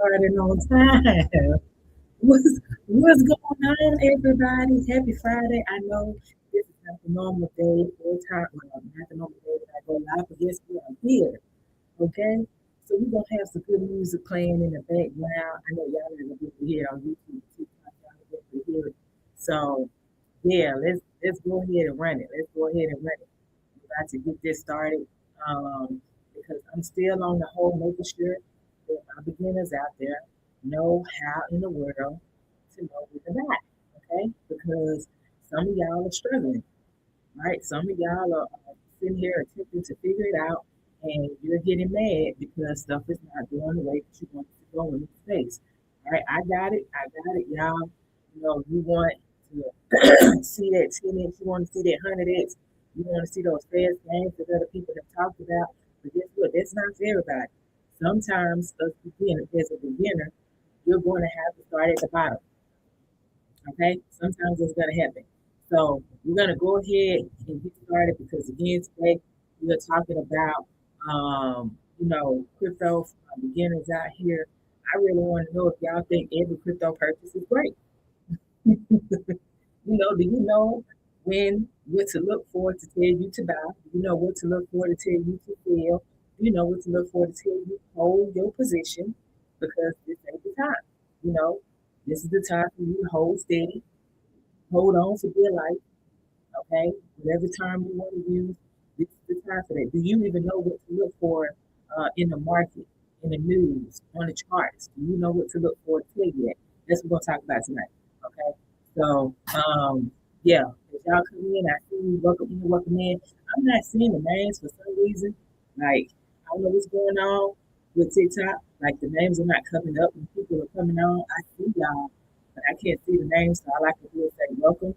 starting on time. What's what's going on, everybody? Happy Friday. I know this is not the normal day or time, not the normal day that I go live, but guess what? I'm here. Okay? So we're gonna have some good music playing in the background. I know y'all are gonna be able to hear it on YouTube, TikTok, y'all are gonna be able to hear it. So yeah, let's go ahead and run it. Let's go ahead and run it. We're about to get this started. Because I'm still on the whole making sure that my beginners out there know how in the world to know where to buy. Okay? Because some of y'all are struggling, right? Some of y'all are sitting here attempting to figure it out and you're getting mad because stuff is not going the way that you want it to go in this space. All right, I got it, y'all. You know, you want to see that 10x, you want to see that 100x, you want to see those fast gains that other people have talked about. But guess what? That's not for everybody. Sometimes, as a beginner, you're going to have to start at the bottom. Okay? Sometimes it's going to happen. So we're going to go ahead and get started because, again, today we are talking about, crypto for my beginners out here. I really want to know if y'all think every crypto purchase is great. Do you know when what to look for to tell you to buy? Do you know what to look for to tell you to sell? Do you know what to look for to tell you hold your position? Because this ain't the time. You know, this is the time for you to hold steady, hold on for dear life. Okay, whatever term you want to use, this is the time for that. Do you even know what to look for in the market, in the news, on the charts? Do you know what to look for to tell you that? That's what we're gonna talk about tonight. Okay, so yeah, if y'all come in, I see you. Welcome in, welcome in. I'm not seeing the names for some reason. Like I don't know what's going on with TikTok. Like the names are not coming up when people are coming on. I see y'all, but I can't see the names. So all I can do is say welcome.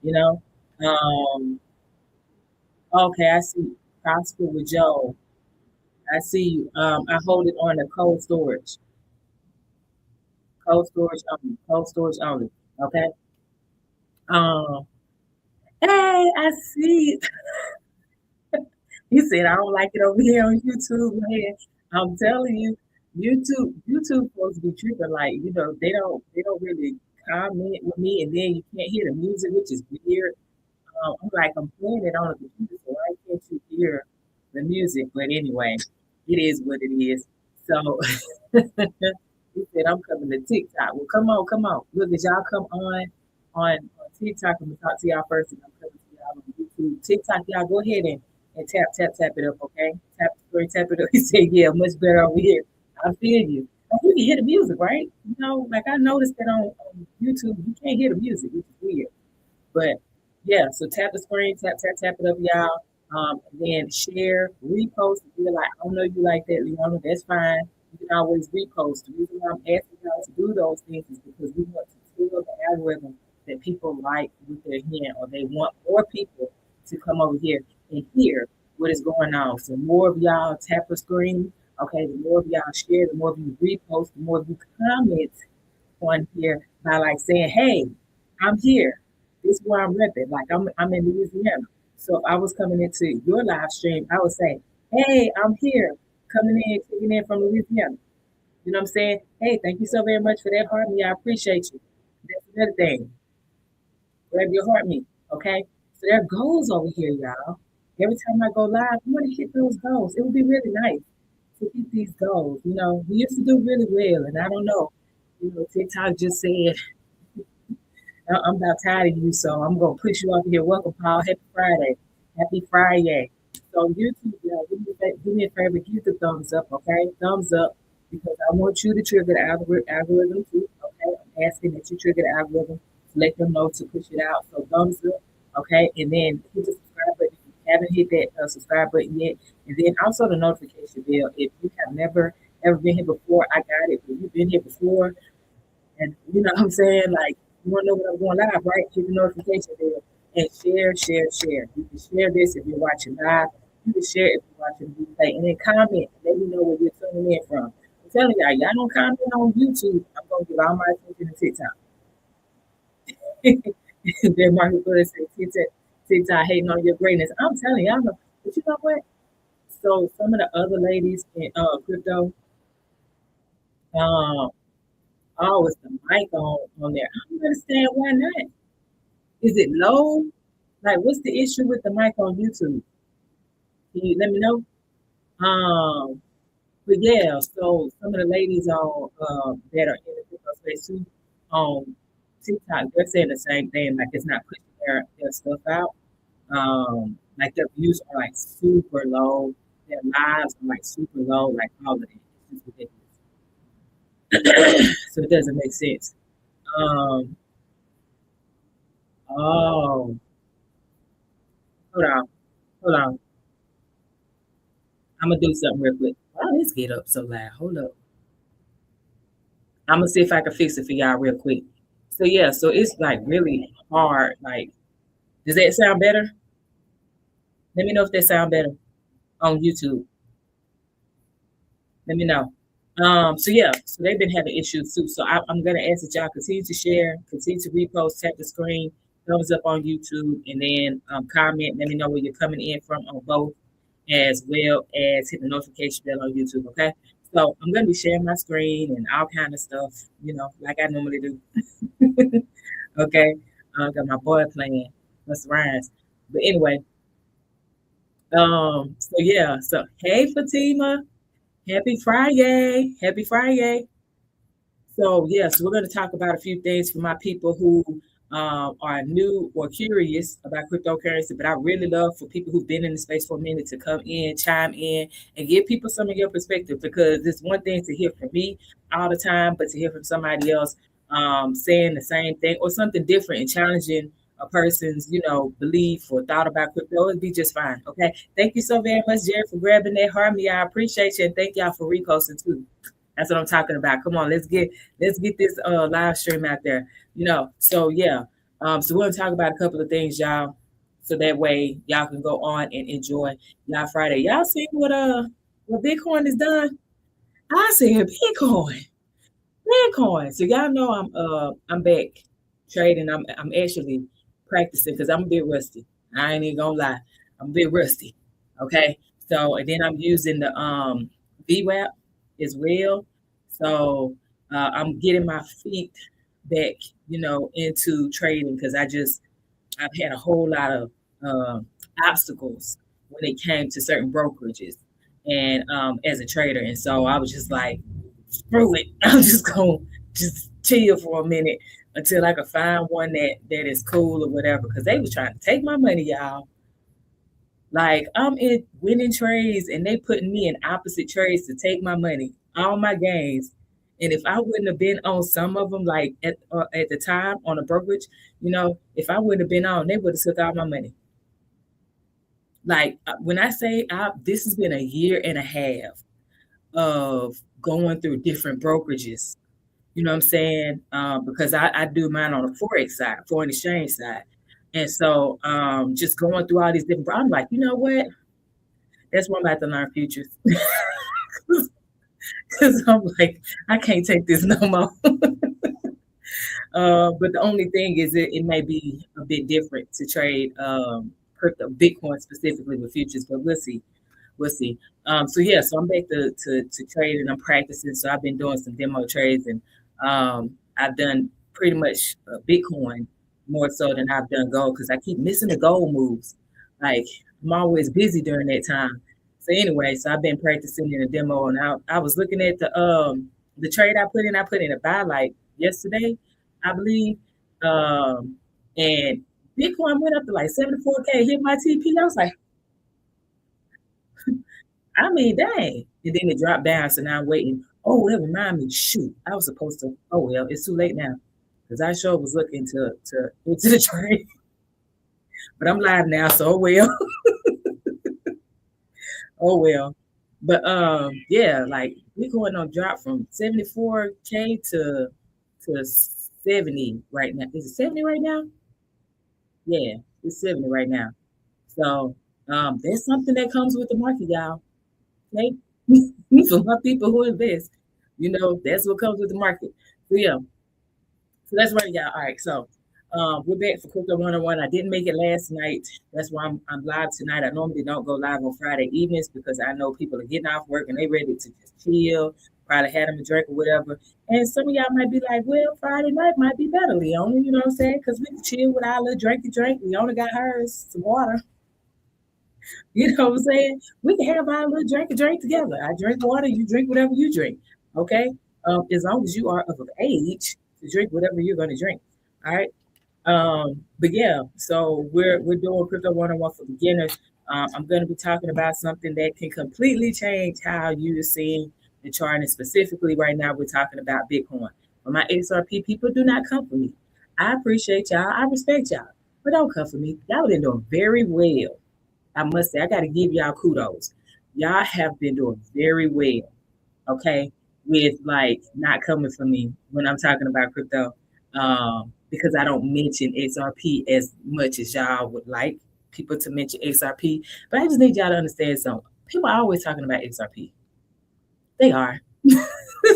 You know. Um, okay, I see Prosper with Joe. I see you. I hold it on the cold storage. Cold storage only. Cold storage only. Okay. Um, hey, I see. He said I don't like it over here on YouTube, man. I'm telling you, YouTube supposed to be tripping. Like, they don't really comment with me, and then you can't hear the music, which is weird. I'm like, I'm playing it on the computer, so why can't you hear the music? But anyway, it is what it is. So he said, I'm coming to TikTok. Well, come on, come on. Look, as y'all come on TikTok, I'm gonna talk to y'all first, and I'm coming to y'all on YouTube. TikTok, y'all go ahead and tap it up, okay? Tap the screen, tap it up. He said, yeah, much better over here. I feel you. You can hear the music, right? Like I noticed that on YouTube, you can't hear the music, which is weird. But yeah, so tap the screen, tap it up, y'all. And then share, repost. If you're like, I don't know you like that, Leona, that's fine. You can always repost. The reason why I'm asking y'all to do those things is because we want to tell the algorithm that people like what they're hearing, or they want more people to come over here and hear what is going on. So more of y'all tap the screen. Okay, the more of y'all share, the more of you repost, the more of you comment on here by like saying, "Hey, I'm here. This is where I'm repping. Like I'm in Louisiana. So if I was coming into your live stream, I would say, "Hey, I'm here, coming in, checking in from Louisiana." You know what I'm saying? Hey, thank you so very much for that heart me. I appreciate you. That's another thing. Grab your heart me. Okay. So there are goals over here, y'all. Every time I go live, I want to hit those goals. It would be really nice to hit these goals. We used to do really well, and I don't know. TikTok just said I'm about tired of you, so I'm gonna push you off here. Welcome, Paul. Happy Friday. Happy Friday. So YouTube, y'all, do me a favor, give the thumbs up, okay? Thumbs up, because I want you to trigger the algorithm too, okay? I'm asking that you trigger the algorithm to let them know to push it out. So thumbs up, okay? And then hit the subscribe button if you haven't hit that subscribe button yet. And then also the notification bell. If you have never ever been here before, I got it. But you've been here before, and you know what I'm saying? Like, you want to know when I'm going live, right? Hit the notification bell and share, share, share. You can share this if you're watching live. You can share if you're watching the replay. And then comment. Let me know where you're tuning in from. I'm telling y'all don't comment on YouTube. I'm going to give all my attention to TikTok. Then Martin Luther said, TikTok hating on your greatness. I'm telling y'all, but you know what? So some of the other ladies in crypto, Um, oh, it's the mic on there. I don't understand why not. Is it low? Like, what's the issue with the mic on YouTube? Can you let me know? Um, but yeah, so some of the ladies on that are in the crypto space too on TikTok, they're saying the same thing. Like it's not pushing their stuff out. Like their views are like super low. Their lives are like super low. Like all of it. It's just ridiculous. So it doesn't make sense. Um, oh, hold on, hold on. I'm gonna do something real quick. Why this get up so loud? Hold up. I'm gonna see if I can fix it for y'all real quick. So yeah, so it's like really hard. Like, does that sound better? Let me know if that sound better on YouTube. Let me know. So yeah, so they've been having issues too. So I'm gonna ask that y'all continue to share, continue to repost, tap the screen, thumbs up on YouTube, and then comment. Let me know where you're coming in from on both, as well as hit the notification bell on YouTube. Okay. So I'm gonna be sharing my screen and all kind of stuff, like I normally do. Okay. Got my boy playing. Let's rise. But anyway, so yeah, so hey Fatima, happy Friday. Happy Friday. So yes, we're going to talk about a few things for my people who are new or curious about cryptocurrency. But I really love for people who've been in the space for a minute to come in, chime in, and give people some of your perspective, because it's one thing to hear from me all the time, but to hear from somebody else saying the same thing or something different and challenging a person's, belief or thought about crypto, it'd be just fine. Okay. Thank you so very much, Jared, for grabbing that harmony. I appreciate you, and thank y'all for reposting too. That's what I'm talking about. Come on, let's get this live stream out there. So yeah. So we're gonna talk about a couple of things, y'all. So that way y'all can go on and enjoy y'all Friday. Y'all see what Bitcoin has done? I said Bitcoin. Bitcoin. So y'all know I'm back trading. I'm actually practicing because I'm a bit rusty. I ain't even gonna lie. I'm a bit rusty. Okay. So and then I'm using the VWAP as well. So I'm getting my feet back, into trading because I've had a whole lot of obstacles when it came to certain brokerages and as a trader. And so I was just like, screw it. I'm just gonna just chill for a minute until I could find one that is cool or whatever. Because they was trying to take my money, y'all. Like I'm in winning trades and they putting me in opposite trades to take my money, all my gains. And if I wouldn't have been on some of them, like at the time on a brokerage, if I wouldn't have been on, they would have took all my money. Like when I say this has been a year and a half of going through different brokerages. You know what I'm saying? Because I do mine on the forex side, foreign exchange side, and so just going through all these different. I'm like, you know what? That's why I'm about to learn futures. Because I'm like, I can't take this no more. But the only thing is, it may be a bit different to trade crypto, Bitcoin specifically with futures, but we'll see. We'll see. So yeah, so I'm back to trade and I'm practicing. So I've been doing some demo trades and I've done pretty much Bitcoin more so than I've done gold because I keep missing the gold moves. Like I'm always busy during that time. So anyway, so I've been practicing in a demo and I was looking at the trade I put in. I put in a buy like yesterday, I believe, and Bitcoin went up to like 74K. Hit my TP. I was like, I mean, dang. And then it dropped down. So now I'm waiting. Oh, that remind me. Shoot, I was supposed to. Oh well, it's too late now. Because I sure was looking to into the train. But I'm live now, so oh well. Oh well. But yeah, like we're going on drop from 74K to 70 right now. Is it 70 right now? Yeah, it's 70 right now. So there's something that comes with the market, y'all. Okay. For my people who invest, that's what comes with the market. So yeah, so that's right, y'all. All right, so we're back for Crypto 101. I didn't make it last night. That's why I'm live tonight. I normally don't go live on Friday evenings because I know people are getting off work and they ready to just chill, probably had them a drink or whatever. And some of y'all might be like, well, Friday night might be better, Leona, you know what I'm saying? Because we can chill with our little drinky drink. Leona got hers, some water. You know what I'm saying? We can have our little drink together. I drink water, you drink whatever you drink. Okay? As long as you are of age to drink whatever you're going to drink. All right. But yeah, so we're doing crypto 101 for beginners. I'm going to be talking about something that can completely change how you're seeing the chart, and specifically right now we're talking about Bitcoin. But my XRP people, do not come for me. I appreciate y'all. I respect y'all, but don't come for me. Y'all been doing very well. I must say, I got to give y'all kudos. Y'all have been doing very well, okay, with like not coming for me when I'm talking about crypto, because I don't mention XRP as much as y'all would like people to mention XRP. But I just need y'all to understand something. People are always talking about XRP. They are.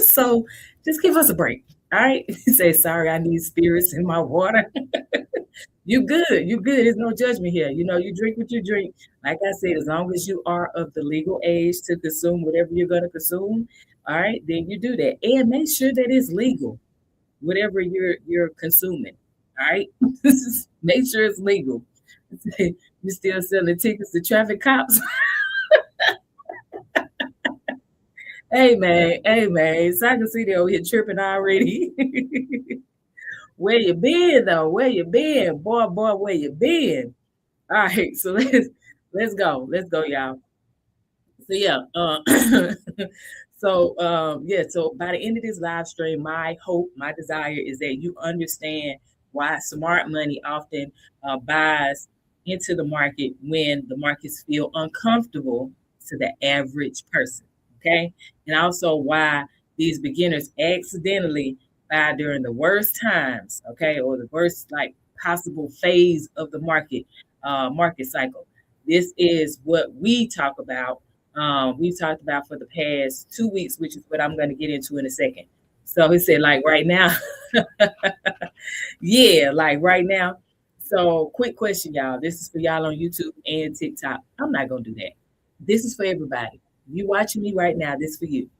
So just give us a break. All right. Say, sorry, I need spirits in my water. You good. You good. There's no judgment here. You know, you drink what you drink. Like I said, as long as you are of the legal age to consume whatever you're going to consume, all right, then you do that. And make sure that it's legal, whatever you're consuming. All right. Make sure it's legal. You still selling tickets to traffic cops? Hey man, hey man. So I can see they over here tripping already. Where you been though? Where you been? Boy, where you been? All right, so let's go. Let's go, y'all. So yeah, so by the end of this live stream, my hope, my desire is that you understand why smart money often buys into the market when the markets feel uncomfortable to the average person. Okay, and also why these beginners accidentally buy during the worst times. Okay, or the worst like possible phase of the market cycle. This is what we talk about, we've talked about for the past 2 weeks, which is what I'm going to get into in a second. So he said, like right now, yeah, like right now. So, quick question, y'all. This is for y'all on YouTube and TikTok. I'm not going to do that. This is for everybody. You watching me right now, this is for you.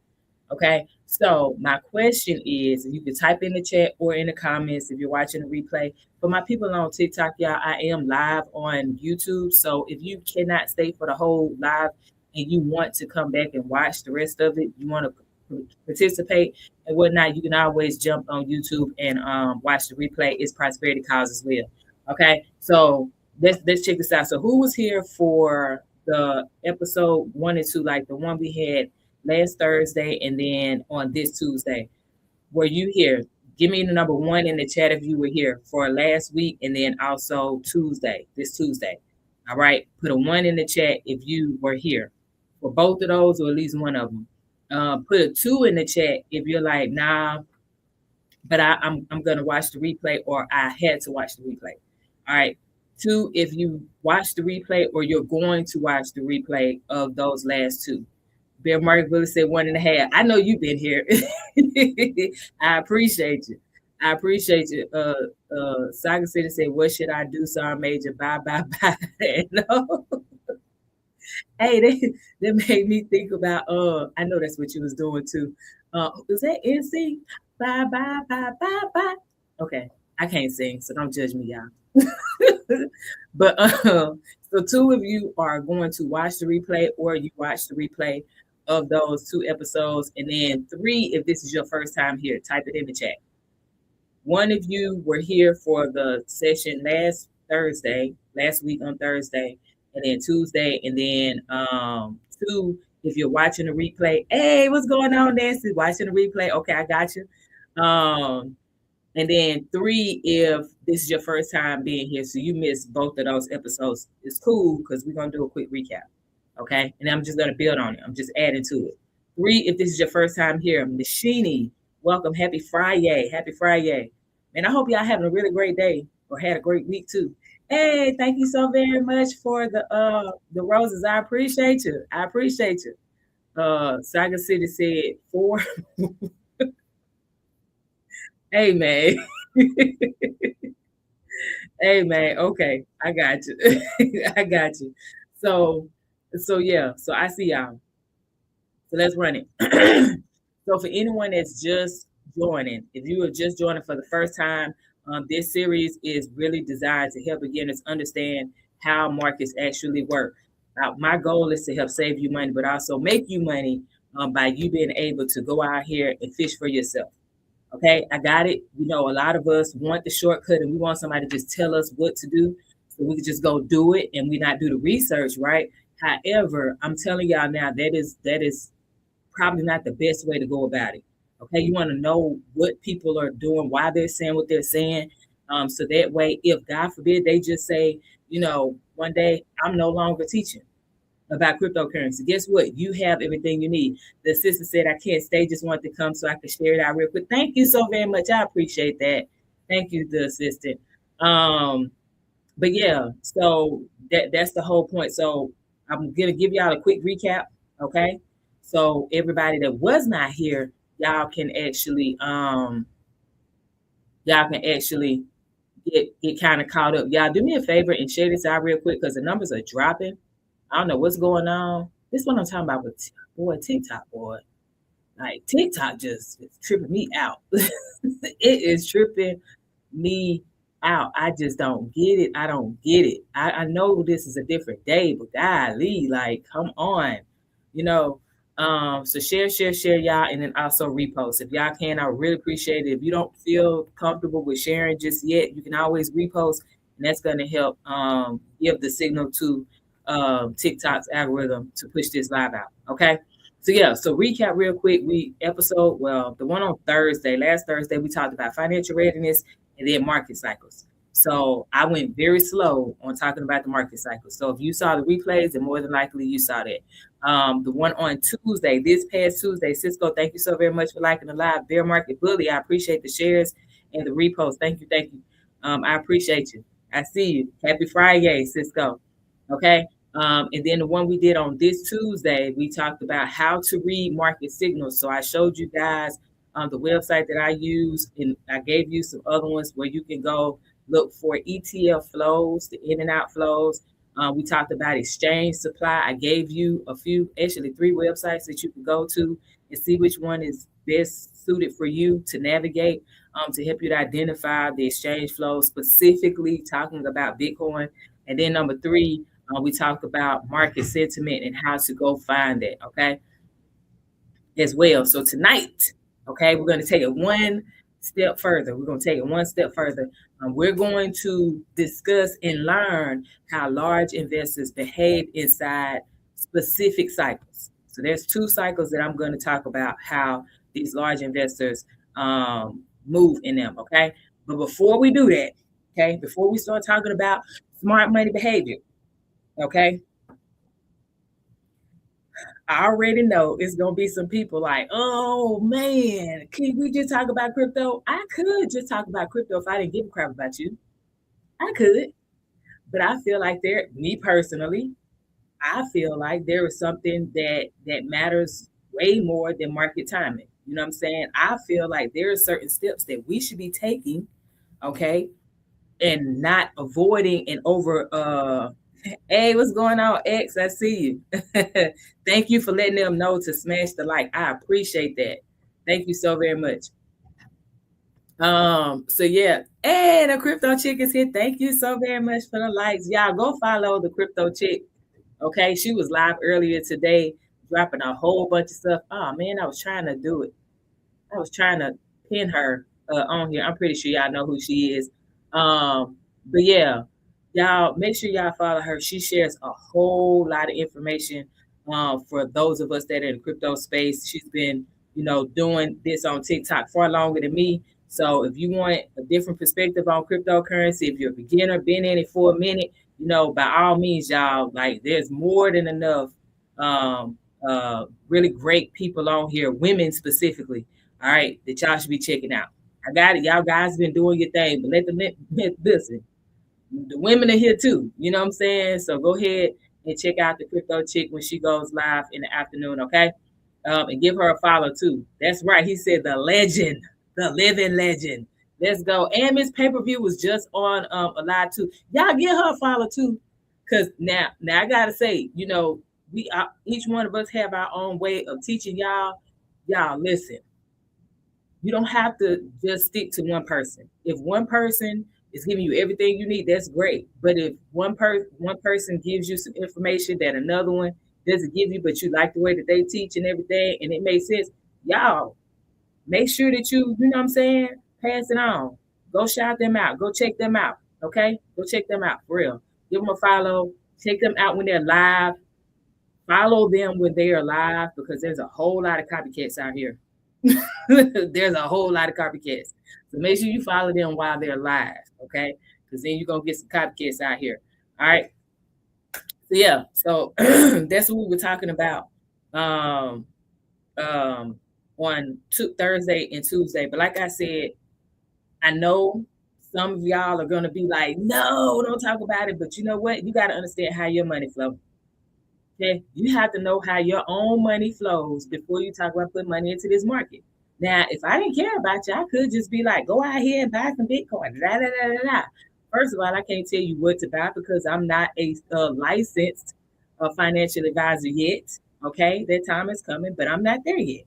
Okay. So, my question is, you can type in the chat or in the comments if you're watching the replay. For my people on TikTok, y'all, I am live on YouTube. So, if you cannot stay for the whole live and you want to come back and watch the rest of it, you want to participate and whatnot, you can always jump on YouTube and watch the replay. It's Prosperity Cause as well. Okay, so let's check this out. So who was here for the episode 1 and 2, like the one we had last Thursday and then on this Tuesday? Were you here? Give me the number 1 in the chat if you were here for last week and then also this Tuesday. All right, put a 1 in the chat if you were here for both of those or at least one of them. Put a 2 in the chat if you're like, nah, but I'm gonna watch the replay or I had to watch the replay. All right. 2, if you watch the replay or you're going to watch the replay of those last 2. Bear Mark Willis said 1.5. I know you've been here. I appreciate you. I appreciate you. Saga City said, what should I do? Sorry, Major. Bye. No. Hey, they made me think about I know that's what you was doing too. Was that NC? Bye. Okay, I can't sing, so don't judge me, y'all. But so 2 of you are going to watch the replay or you watch the replay of those 2 episodes, and then 3, if this is your first time here, type it in the chat. 1 of you were here for the session last week on Thursday, and then Tuesday, and then 2, if you're watching the replay. Hey, what's going on, Nancy? Watching the replay. Okay, I got you. And then 3, if this is your first time being here, so you missed both of those episodes. It's cool because we're gonna do a quick recap. Okay, and I'm just gonna build on it. I'm just adding to it. 3, if this is your first time here, Machini, welcome. Happy Friday. Happy Friday. And I hope y'all having a really great day or had a great week too. Hey, thank you so very much for the roses. I appreciate you. I appreciate you. Saga City said 4. Hey man. Hey man, okay. I got you. I got you. So yeah, so I see y'all. So let's run it. So for anyone that's just joining, if you are just joining for the first time, this series is really designed to help beginners understand how markets actually work. My goal is to help save you money, but also make you money by you being able to go out here and fish for yourself. Okay, I got it. You know, a lot of us want the shortcut and we want somebody to just tell us what to do so we can just go do it and we not do the research, right? However, I'm telling y'all now that is probably not the best way to go about it. Okay, you want to know what people are doing, why they're saying what they're saying. So that way, if God forbid they just say, one day I'm no longer teaching about cryptocurrency. Guess what? You have everything you need. The assistant said, I can't stay, just wanted to come so I could share it out real quick. Thank you so very much. I appreciate that. Thank you, the assistant. But yeah, so that's the whole point. So I'm gonna give y'all a quick recap, okay? So everybody that was not here, y'all can actually get kind of caught up. Y'all do me a favor and share this out real quick because the numbers are dropping. I don't know what's going on. This is what I'm talking about with TikTok, boy. Like TikTok just is tripping me out. It is tripping me out. I just don't get it. I don't get it. I know this is a different day, but golly, like, come on. You know, so share, y'all, and then also repost. If y'all can, I really appreciate it. If you don't feel comfortable with sharing just yet, you can always repost, and that's gonna help give the signal to TikTok's algorithm to push this live out. Okay. So yeah, so recap real quick. The one on Thursday, last Thursday, we talked about financial readiness and then market cycles. So I went very slow on talking about the market cycles. So if you saw the replays, then more than likely you saw that. The one on Tuesday, this past Tuesday, Cisco, thank you so very much for liking the live bear market bully. I appreciate the shares and the repost. Thank you, thank you. I appreciate you. I see you. Happy Friday, Cisco. Okay. And then the one we did on this Tuesday, we talked about how to read market signals. So I showed you guys the website that I use, and I gave you some other ones where you can go look for ETF flows, the in and out flows. We talked about exchange supply. I gave you actually 3 websites that you can go to and see which one is best suited for you to navigate to help you to identify the exchange flow, specifically talking about Bitcoin. And then number 3, we talked about market sentiment and how to go find it, okay, as well. So tonight, okay, we're going to take it one step further. We're going to take it one step further. We're going to discuss and learn how large investors behave inside specific cycles. So there's 2 cycles that I'm going to talk about how these large investors move in them, okay? But before we do that, okay, before we start talking about smart money behavior, okay, I already know it's gonna be some people like, oh man, can we just talk about crypto? I could just talk about crypto if I didn't give a crap about you. I could, but I feel like me personally, I feel like there is something that matters way more than market timing. You know what I'm saying? I feel like there are certain steps that we should be taking, okay, and not avoiding and over hey, what's going on, X? I see you. Thank you for letting them know to smash the like. I appreciate that. Thank you so very much. So yeah. Hey, the crypto chick is here. Thank you so very much for the likes. Y'all go follow the crypto chick. Okay, she was live earlier today, dropping a whole bunch of stuff. Oh man, I was trying to do it. I was trying to pin her on here. I'm pretty sure y'all know who she is. But yeah, y'all make sure y'all follow her. She shares a whole lot of information for those of us that are in the crypto space. She's been, doing this on TikTok far longer than me. So if you want a different perspective on cryptocurrency, if you're a beginner, been in it for a minute, by all means, y'all, like there's more than enough really great people on here, women specifically, all right, that y'all should be checking out. I got it. Y'all guys been doing your thing, but listen, the women are here too. You know what I'm saying? So go ahead and check out the crypto chick when she goes live in the afternoon, okay? And give her a follow too. That's right. He said the legend, the living legend. Let's go. And Miss Pay-Per-View was just on a live too. Y'all give her a follow too. Cause now I gotta say, we are, each one of us have our own way of teaching y'all. y'all listen, you don't have to just stick to one person. If one person is giving you everything you need, that's great. But if one person gives you some information that another one doesn't give you, but you like the way that they teach and everything, and it makes sense, y'all make sure that you know what I'm saying, pass it on. Go shout them out. Go check them out. Okay? Go check them out for real. Give them a follow. Check them out when they're live. Follow them when they are live because there's a whole lot of copycats out here. There's a whole lot of copycats. So make sure you follow them while they're live, okay? Because then you're gonna get some copycats out here. All right. So yeah, so that's what we were talking about um on Thursday and Tuesday. But like I said, I know some of y'all are gonna be like, no, don't talk about it. But you know what? You gotta understand how your money flows. Okay, you have to know how your own money flows before you talk about putting money into this market. Now, if I didn't care about you, I could just be like, go out here and buy some Bitcoin. Da, da, da, da, da. First of all, I can't tell you what to buy because I'm not a licensed financial advisor yet. Okay, that time is coming, but I'm not there yet.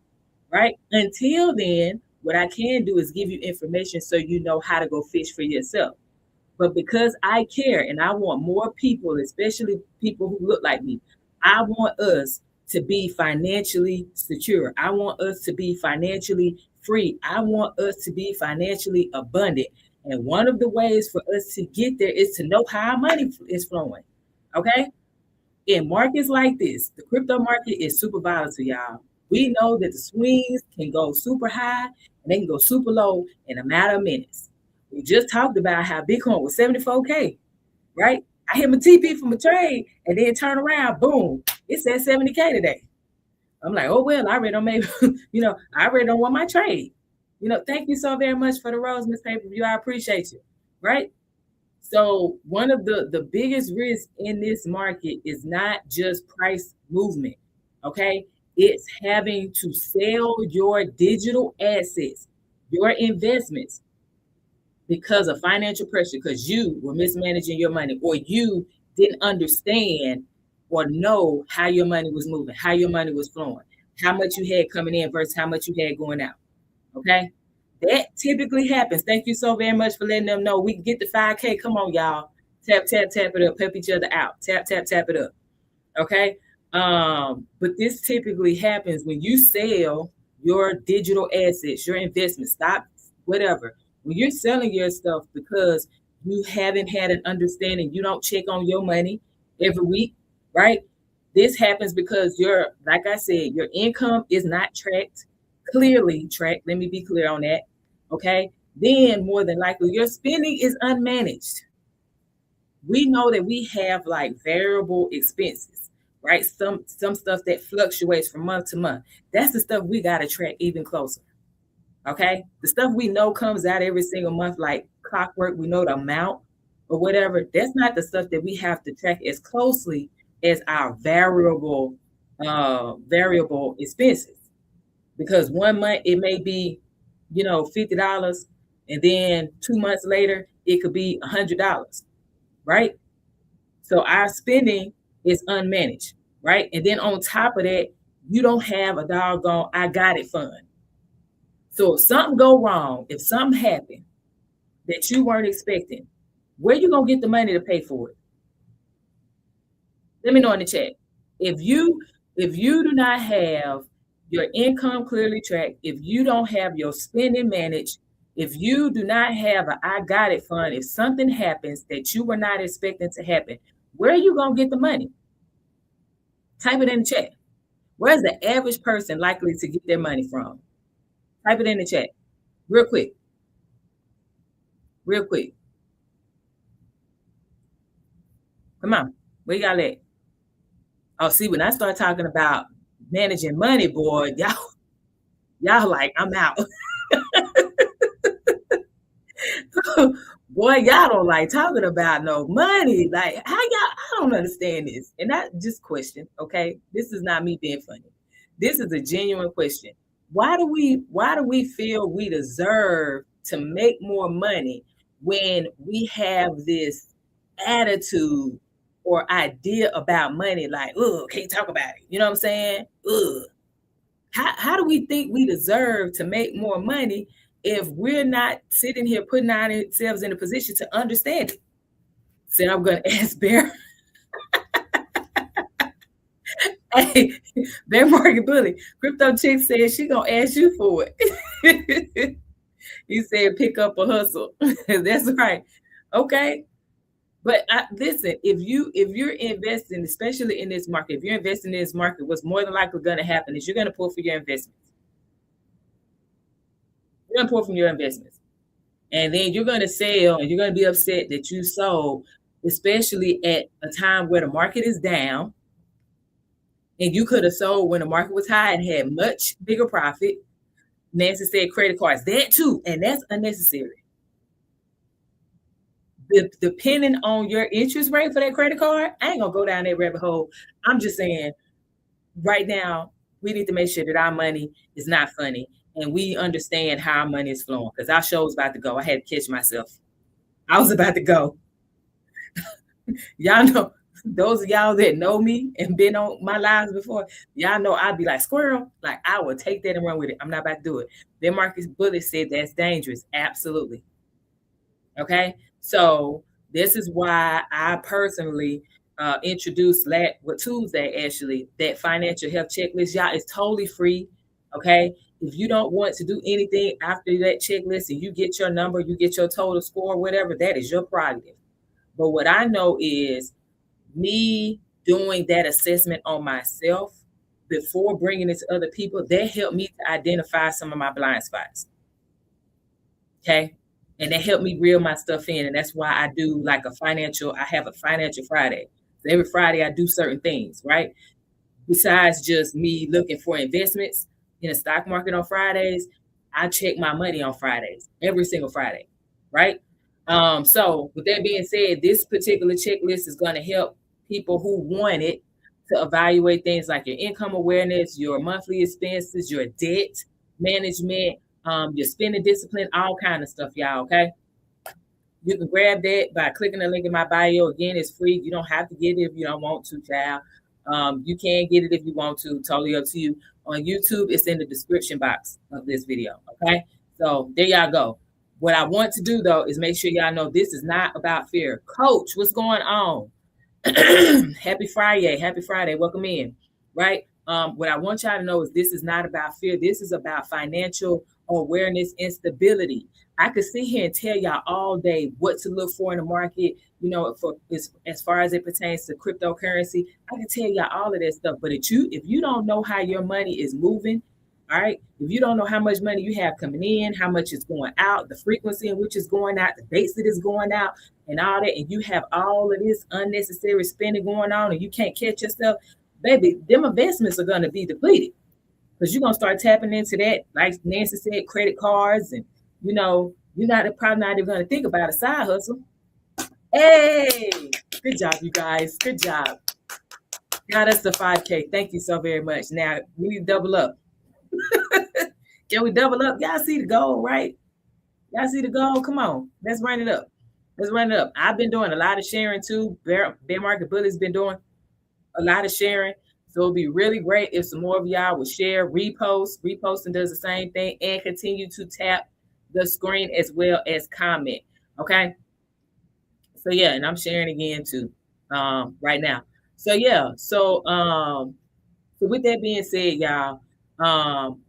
Right? Until then, what I can do is give you information so you know how to go fish for yourself. But because I care and I want more people, especially people who look like me, I want us to be financially secure. I want us to be financially free. I want us to be financially abundant. And one of the ways for us to get there is to know how our money is flowing. Okay? In markets like this, the crypto market is super volatile, y'all. We know that the swings can go super high and they can go super low in a matter of minutes. We just talked about how Bitcoin was 74K, right? I hit my TP from a trade and then turn around, boom, it's at 70K today. I'm like, oh, well, I already don't maybe, I already don't want my trade. Thank you so very much for the rose, Miss Pay-Per-View. I appreciate you, right? So one of the biggest risks in this market is not just price movement, okay? It's having to sell your digital assets, your investments, because of financial pressure, because you were mismanaging your money or you didn't understand or know how your money was moving, how your money was flowing, how much you had coming in versus how much you had going out, okay? That typically happens. Thank you so very much for letting them know. We can get the 5K. Come on, y'all. Tap, tap, tap it up. Pep each other out. Tap, tap, tap it up. Okay? But this typically happens when you sell your digital assets, your investment, stocks, whatever. When you're selling your stuff because you haven't had an understanding, you don't check on your money every week, right? This happens because like I said, your income is not clearly tracked. Let me be clear on that. Okay. Then more than likely your spending is unmanaged. We know that we have like variable expenses, right? Some stuff that fluctuates from month to month. That's the stuff we got to track even closer. Okay. The stuff we know comes out every single month, like clockwork, we know the amount or whatever. That's not the stuff that we have to track as closely as our variable expenses. Because 1 month it may be, $50, and then 2 months later it could be $100, right? So our spending is unmanaged, right? And then on top of that, you don't have a doggone I got it fund. So if something go wrong, if something happened that you weren't expecting, where you gonna get the money to pay for it? Let me know in the chat. If you do not have your income clearly tracked, if you don't have your spending managed, if you do not have an I got it fund, if something happens that you were not expecting to happen, where are you going to get the money? Type it in the chat. Where's the average person likely to get their money from? Type it in the chat. Real quick. Real quick. Come on. Where y'all at? Oh, see, when I start talking about managing money, boy, y'all like, I'm out. Boy, y'all don't like talking about no money. Like, I don't understand this. And I just question, okay? This is not me being funny. This is a genuine question. Why do we feel we deserve to make more money when we have this attitude or idea about money? Like, can't talk about it. You know what I'm saying? How do we think we deserve to make more money if we're not sitting here putting ourselves in a position to understand it? So I'm going to ask Bear. Hey, Bear Market Bully, Crypto Chick said she gonna ask you for it. He said pick up a hustle. That's right. Okay. But listen, if you're investing, especially in this market, if you're investing in this market, what's more than likely going to happen is you're going to pull for your investments. You're going to pull from your investments, and then you're going to sell, and you're going to be upset that you sold, especially at a time where the market is down, and you could have sold when the market was high and had much bigger profit. Nancy said credit cards, that too, and that's unnecessary. Depending on your interest rate for that credit card, I ain't gonna go down that rabbit hole. I'm just saying, right now, we need to make sure that our money is not funny and we understand how our money is flowing. Because our show was about to go. I had to catch myself. I was about to go. Y'all know, those of y'all that know me and been on my lives before, y'all know I'd be like squirrel. Like I would take that and run with it. I'm not about to do it. Then Marcus Bullitt said that's dangerous. Absolutely. Okay. So this is why I personally introduced Tuesday, actually, that financial health checklist. Y'all, it's totally free. Okay. If you don't want to do anything after that checklist and you get your number, you get your total score, whatever, that is your prerogative. But what I know is me doing that assessment on myself before bringing it to other people, that helped me to identify some of my blind spots. Okay. And that helped me reel my stuff in. And that's why I do like I have a financial Friday. So every Friday I do certain things, right? Besides just me looking for investments in the stock market on Fridays, I check my money on Fridays, every single Friday, right? So with that being said, this particular checklist is going to help people who want it to evaluate things like your income awareness, your monthly expenses, your debt management, your spending discipline, all kind of stuff, y'all. Okay. You can grab that by clicking the link in my bio. Again, it's free. You don't have to get it if you don't want to, child. You can get it if you want to, totally up to you. On YouTube, it's in the description box of this video. Okay. So there y'all go. What I want to do though is make sure y'all know this is not about fear. Coach, what's going on? Happy Friday. Happy Friday. Welcome in. Right. What I want y'all to know is this is not about fear. This is about financial awareness and stability. I could sit here and tell y'all all day what to look for in the market, you know, for as far as it pertains to cryptocurrency. I can tell y'all all of that stuff. But if you don't know how your money is moving, all right, if you don't know how much money you have coming in, how much is going out, the frequency in which it's going out, the dates that it's going out, and all that, and you have all of this unnecessary spending going on and you can't catch yourself, baby, them investments are going to be depleted. Because you're going to start tapping into that, like Nancy said, credit cards, and, you know, you're probably not even going to think about a side hustle. Hey, good job, you guys. Good job. Now that's the 5K. Thank you so very much. Now we need to double up. Can we double up? Y'all see the goal, right? Y'all see the goal? Come on. Let's run it up. Let's run it up. I've been doing a lot of sharing too. Bear Market Bully's been doing a lot of sharing. So it'll be really great if some more of y'all would share, repost. Reposting does the same thing, and continue to tap the screen as well as comment. Okay. So yeah, and I'm sharing again too, right now. So yeah, so with that being said, y'all,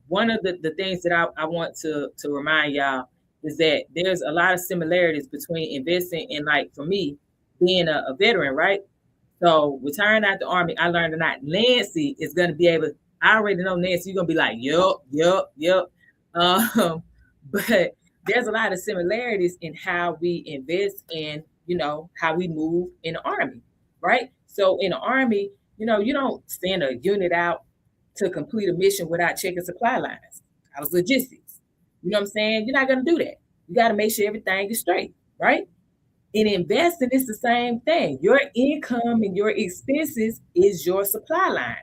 one of the things that I want to remind y'all is that there's a lot of similarities between investing and, like, for me, being a veteran, right? So retiring out the Army, I learned tonight. Nancy is going to be able. I already know Nancy. You're going to be like, yup. But there's a lot of similarities in how we invest and, you know, how we move in the Army, right? So in the Army, you know, you don't send a unit out to complete a mission without checking supply lines. I was logistics. You know what I'm saying? You're not going to do that. You got to make sure everything is straight, right? In investing, it's the same thing. Your income and your expenses is your supply line.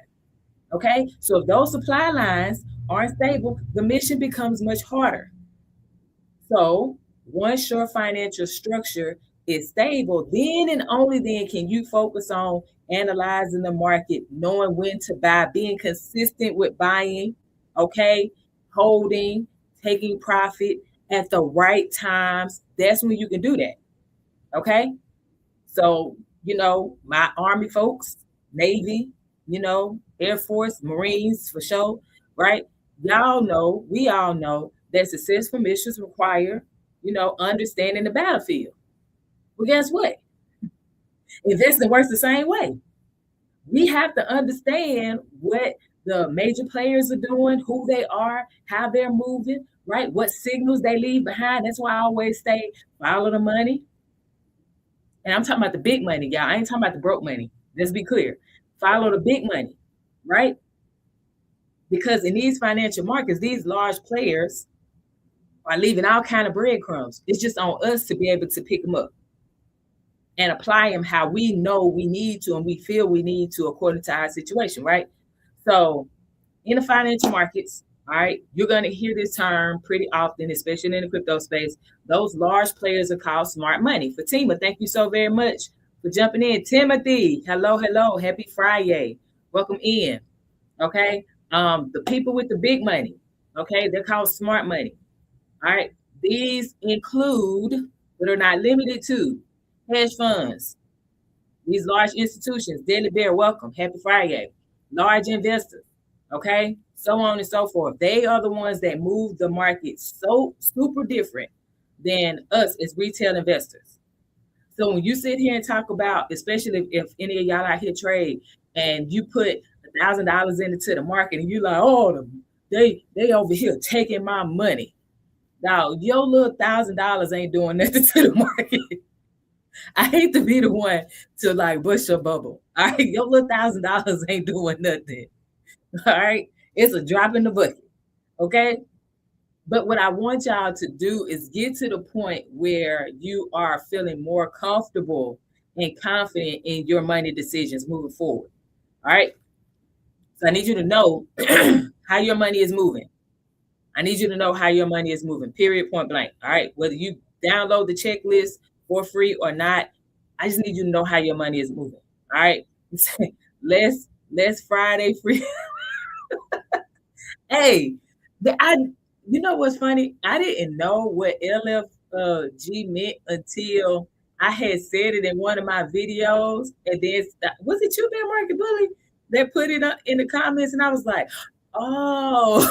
Okay. So if those supply lines aren't stable, the mission becomes much harder. So once your financial structure is stable, then and only then can you focus on analyzing the market, knowing when to buy, being consistent with buying, okay? Holding, taking profit at the right times. That's when you can do that, okay? So, my Army folks, Navy, Air Force, Marines for sure, right? Y'all know, we all know that successful missions require, understanding the battlefield. Well, guess what? Investing works the same way. We have to understand what the major players are doing, who they are, how they're moving, right? What signals they leave behind. That's why I always say follow the money. And I'm talking about the big money, y'all. I ain't talking about the broke money. Let's be clear. Follow the big money, right? Because in these financial markets, these large players are leaving all kind of breadcrumbs. It's just on us to be able to pick them up and apply them how we know we need to and we feel we need to according to our situation, right? So in the financial markets, all right, you're going to hear this term pretty often, especially in the crypto space. Those large players are called smart money. Fatima, thank you so very much for jumping in. Timothy, hello, hello. Happy Friday. Welcome in. Okay. The people with the big money, okay, they're called smart money. All right. These include, but are not limited to, hedge funds, these large institutions. Daily Bear, welcome. Happy Friday. Large investors, okay, so on and so forth. They are the ones that move the market so super different than us as retail investors. So when you sit here and talk about, especially if any of y'all out here trade and you put $1,000 into the market and you like, oh, they over here taking my money. Now your little $1,000 ain't doing nothing to the market. I hate to be the one to like bust your bubble. All right, your little $1,000 ain't doing nothing. All right, it's a drop in the bucket. Okay, but what I want y'all to do is get to the point where you are feeling more comfortable and confident in your money decisions moving forward. All right, so I need you to know how your money is moving. I need you to know how your money is moving. Period. Point blank. All right, whether you download the checklist for free or not, I just need you to know how your money is moving. All right. Less Friday free. Hey, you know what's funny? I didn't know what LFG meant until I had said it in one of my videos. And then was it you, Bear Market Bully, that put it up in the comments? And I was like, oh,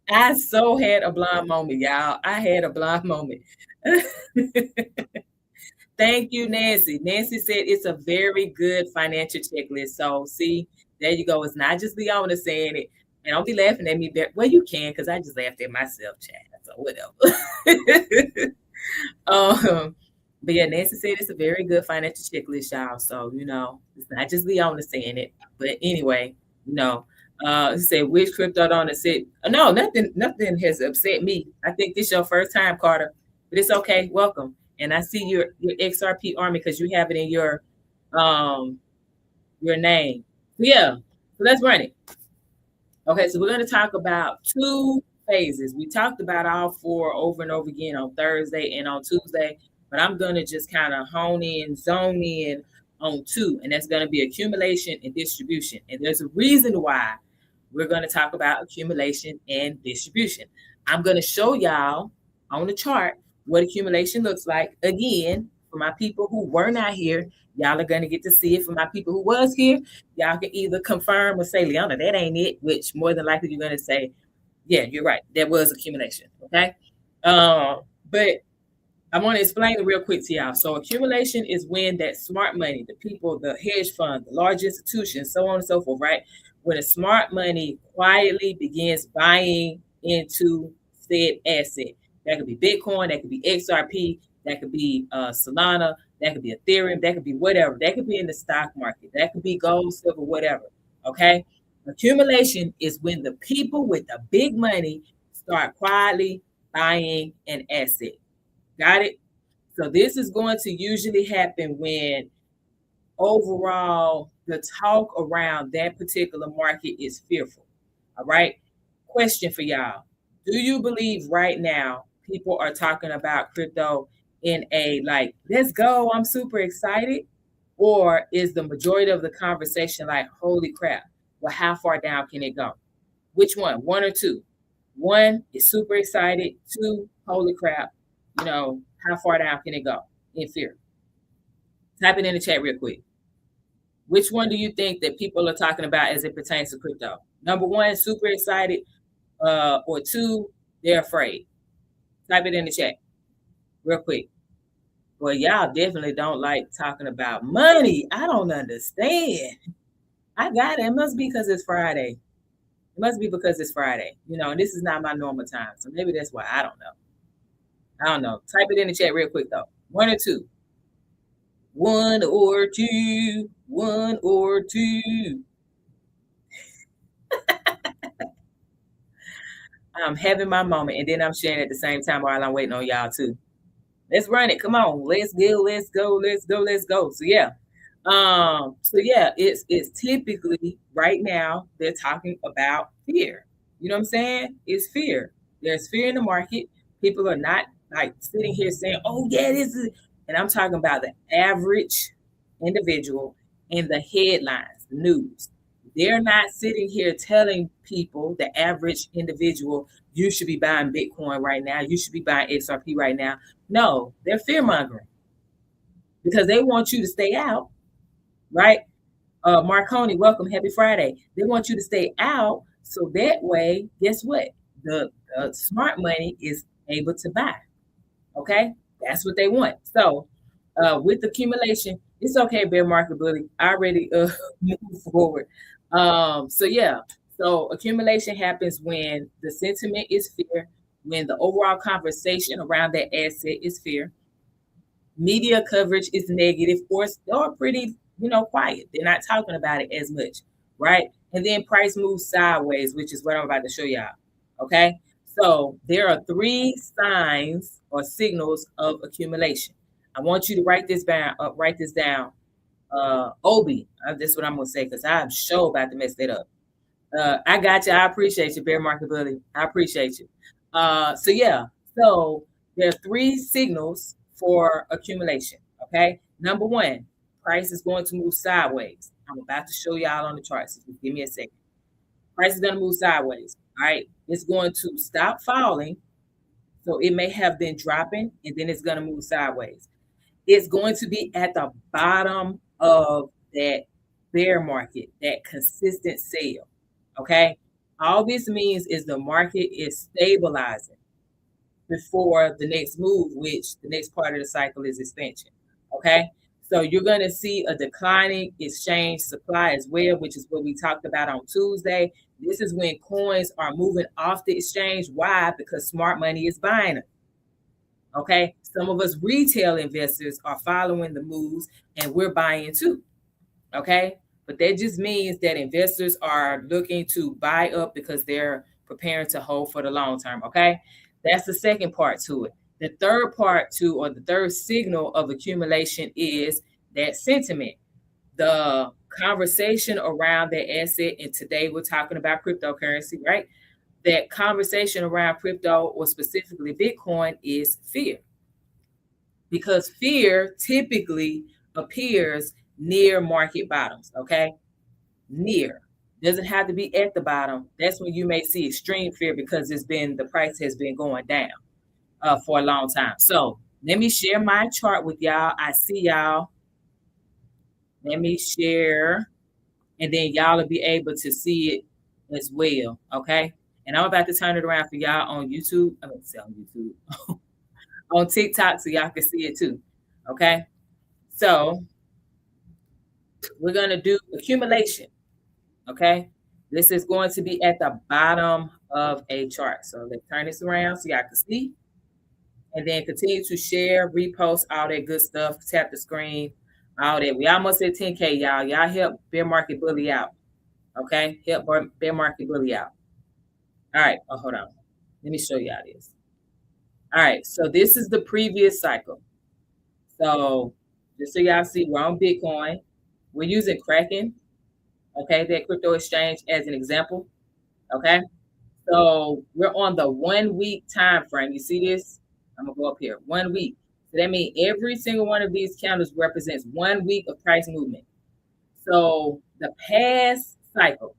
I so had a blind moment, y'all. I had a blind moment. Thank you, Nancy. Nancy said it's a very good financial checklist. So, see, there you go. It's not just the owner saying it. And don't be laughing at me. Well, you can, because I just laughed at myself, Chad. So, whatever. But yeah, Nancy said it's a very good financial checklist, y'all. So, it's not just the owner saying it. But anyway, say which crypto don't upset. No, nothing has upset me. I think this is your first time, Carter. But it's okay. Welcome. And I see your XRP Army because you have it in your name. So yeah, so let's run it. Okay, so we're going to talk about two phases. We talked about all four over and over again on Thursday and on Tuesday, but I'm going to just kind of zone in on two, and that's going to be accumulation and distribution. And there's a reason why we're going to talk about accumulation and distribution. I'm going to show y'all on the chart what accumulation looks like. Again, for my people who were not here, y'all are going to get to see it. For my people who was here, y'all can either confirm or say, Leona, that ain't it, which more than likely you're going to say, yeah, you're right. That was accumulation. Okay. But I want to explain it real quick to y'all. So accumulation is when that smart money, the people, the hedge fund, the large institutions, so on and so forth, right? When the smart money quietly begins buying into said asset. That could be Bitcoin, that could be XRP, that could be Solana, that could be Ethereum, that could be whatever. That could be in the stock market. That could be gold, silver, whatever. Okay? Accumulation is when the people with the big money start quietly buying an asset. Got it? So this is going to usually happen when overall the talk around that particular market is fearful. All right? Question for y'all. Do you believe right now people are talking about crypto in a like, let's go, I'm super excited? Or is the majority of the conversation like, holy crap, well, how far down can it go? Which one or two? One is super excited. Two, holy crap, how far down can it go in fear? Type it in the chat real quick. Which one do you think that people are talking about as it pertains to crypto? Number one, super excited, or two, they're afraid. Type it in the chat real quick. Well, y'all definitely don't like talking about money. I don't understand. I got it. It must be because it's Friday. It must be because it's Friday. And this is not my normal time. So maybe that's why. I don't know. I don't know. Type it in the chat real quick though. One or two. One or two. One or two. I'm having my moment, and then I'm sharing at the same time while I'm waiting on y'all too. Let's run it. Come on. Let's go. Let's go. Let's go. Let's go. So yeah. It's typically right now they're talking about fear. You know what I'm saying? It's fear. There's fear in the market. People are not like sitting here saying, "Oh yeah, this is," and I'm talking about the average individual in the headlines, the news. They're not sitting here telling people, the average individual, you should be buying Bitcoin right now. You should be buying XRP right now. No, they're fear mongering because they want you to stay out, right? Marconi, welcome. Happy Friday. They want you to stay out so that way, guess what? The smart money is able to buy. Okay? That's what they want. So with accumulation, it's okay, bear market bully. I already move forward. So accumulation happens when the sentiment is fear, when the overall conversation around that asset is fear, media coverage is negative or pretty, quiet. They're not talking about it as much, right? And then price moves sideways, which is what I'm about to show y'all. Okay. So there are three signs or signals of accumulation. I want you to write this down. Obi, this is what I'm gonna say because I'm sure about to mess that up. I got you. I appreciate you, bear market bully. I appreciate you. So there are three signals for accumulation. Okay. Number one, price is going to move sideways. I'm about to show y'all on the chart. So just give me a second. Price is going to move sideways. All right. It's going to stop falling. So it may have been dropping and then it's going to move sideways. It's going to be at the bottom of that bear market, that consistent sale. Okay. All this means is the market is stabilizing before the next move, which the next part of the cycle is expansion. Okay. So you're going to see a declining exchange supply as well, which is what we talked about on Tuesday. This is when coins are moving off the exchange. Why? Because smart money is buying them. Okay. Some of us retail investors are following the moves and we're buying too. Okay. But that just means that investors are looking to buy up because they're preparing to hold for the long term. Okay. That's the second part to it. The third part or the third signal of accumulation is that sentiment, the conversation around the asset. And today we're talking about cryptocurrency, right? That conversation around crypto or specifically Bitcoin is fear. Because fear typically appears near market bottoms, okay? Near. Doesn't have to be at the bottom. That's when you may see extreme fear because the price has been going down for a long time. So let me share my chart with y'all. I see y'all. Let me share, and then y'all will be able to see it as well, okay? And I'm about to turn it around for y'all on YouTube. I'm going to say on YouTube. On TikTok so y'all can see it too, okay? So we're going to do accumulation, okay? This is going to be at the bottom of a chart. So let's turn this around so y'all can see. And then continue to share, repost, all that good stuff. Tap the screen, all that. We almost at 10K, y'all. Y'all help bear market bully out, okay? Help bear market bully out. All right. Oh, hold on. Let me show y'all this. All right. So this is the previous cycle. So just so y'all see, we're on Bitcoin. We're using Kraken, okay, that crypto exchange as an example, okay? So we're on the 1 week time frame. You see this? I'm gonna go up here. 1 week. So that means every single one of these candles represents 1 week of price movement. So the past cycle,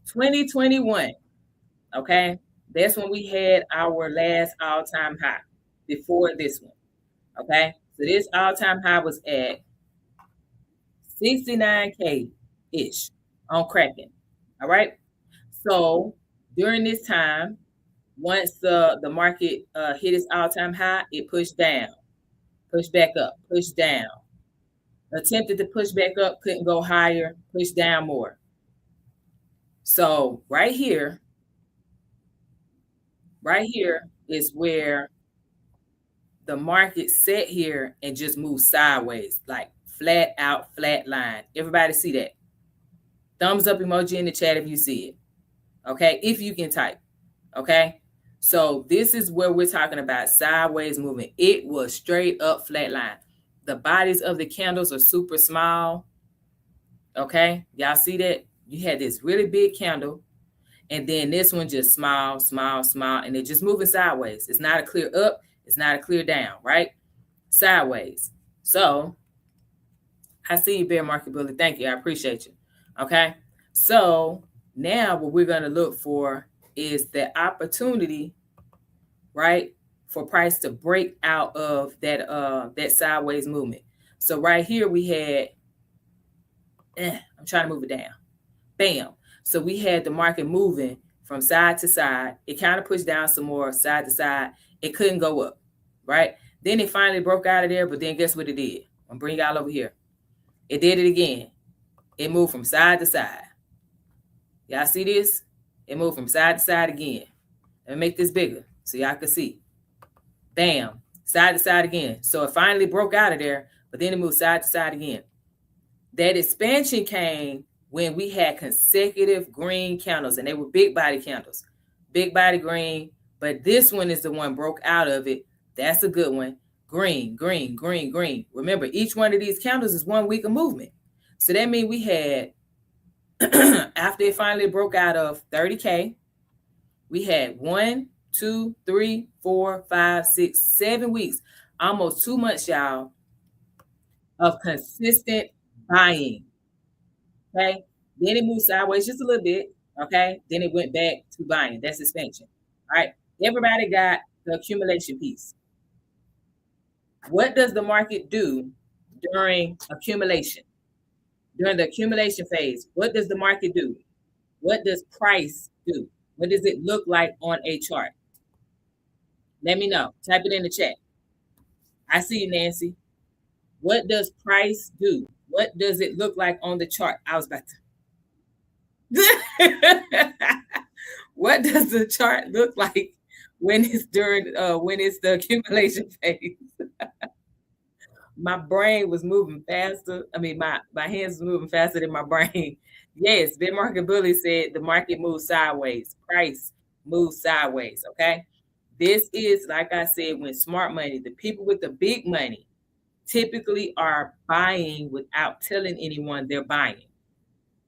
2021, okay, that's when we had our last all-time high before this one, okay? So this all-time high was at 69K-ish on Kraken, all right? So during this time, once the market hit its all-time high, it pushed down, pushed back up, pushed down, attempted to push back up, couldn't go higher, pushed down more. So right here is where the market sat here and just moved sideways, like flat out, flat line. Everybody see that? Thumbs up emoji in the chat if you see it. Okay, if you can type. Okay, so this is where we're talking about sideways movement. It was straight up flat line. The bodies of the candles are super small. Okay, y'all see that? You had this really big candle, and then this one just small, small, small, and they're just moving sideways. It's not a clear up, it's not a clear down, right? Sideways. So I see you, bear market bully. Thank you. I appreciate you. Okay. So now what we're going to look for is the opportunity, right, for price to break out of that sideways movement. So right here we had, I'm trying to move it down. Bam. So we had the market moving from side to side. It kind of pushed down some more side to side. It couldn't go up, right? Then it finally broke out of there, but then guess what it did? I'm bring y'all over here. It did it again. It moved from side to side. Y'all see this? It moved from side to side again. Let me make this bigger so y'all can see. Bam. Side to side again. So it finally broke out of there, but then it moved side to side again. That expansion came when we had consecutive green candles, and they were big body candles. Big body green, but this one is the one broke out of it. That's a good one. Green, green, green, green. Remember, each one of these candles is 1 week of movement. So that means we had, after it finally broke out of 30K, we had 1, 2, 3, 4, 5, 6, 7 weeks, almost 2 months, y'all, of consistent buying. Okay. Then it moved sideways just a little bit. Okay. Then it went back to buying. That's expansion. All right. Everybody got the accumulation piece. What does the market do during accumulation? During the accumulation phase, what does the market do? What does price do? What does it look like on a chart? Let me know. Type it in the chat. I see you, Nancy. What does price do? What does it look like on the chart? I was about to. What does the chart look like when it's the accumulation phase? My brain was moving faster. I mean, my hands was moving faster than my brain. Yes, Ben Market Bully said the market moves sideways. Price moves sideways. Okay. This is, like I said, when smart money, the people with the big money typically are buying without telling anyone they're buying.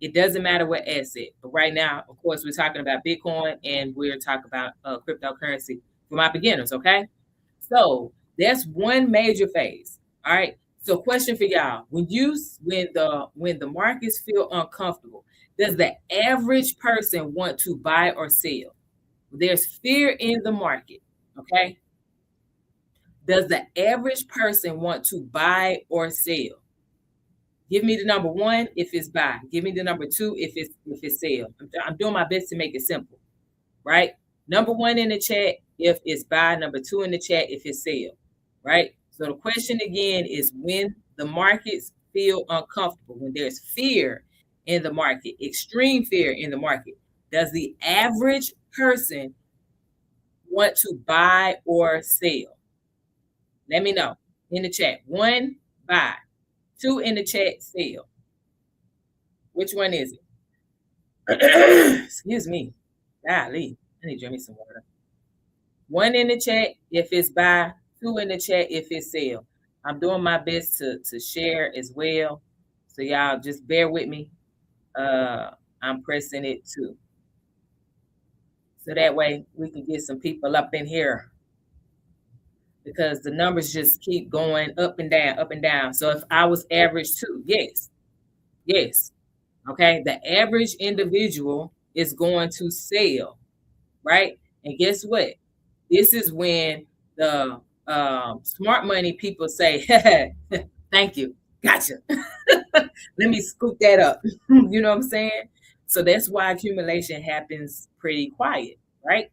It doesn't matter what asset. But right now, of course, we're talking about Bitcoin and we're talking about cryptocurrency for my beginners. Okay. So that's one major phase. All right. So question for y'all. When the markets feel uncomfortable, does the average person want to buy or sell? There's fear in the market. Okay. Does the average person want to buy or sell? Give me the number 1 if it's buy. Give me the number 2 if it's sell. I'm doing my best to make it simple. Right? Number 1 in the chat if it's buy. Number 2 in the chat if it's sell. Right? So the question again is when the markets feel uncomfortable, when there's fear in the market, extreme fear in the market, does the average person want to buy or sell? Let me know in the chat. 1, buy. 2 in the chat, sell. Which one is it? Excuse me. Golly, I need to drink me some water. 1 in the chat if it's buy, 2 in the chat if it's sell. I'm doing my best to share as well. So y'all just bear with me. I'm pressing it too. So that way we can get some people up in here. because the numbers just keep going up and down, up and down. So if I was average too, yes, yes. Okay. The average individual is going to sell, right? And guess what? This is when the smart money people say, thank you. Gotcha. Let me scoop that up. You know what I'm saying? So that's why accumulation happens pretty quiet, right?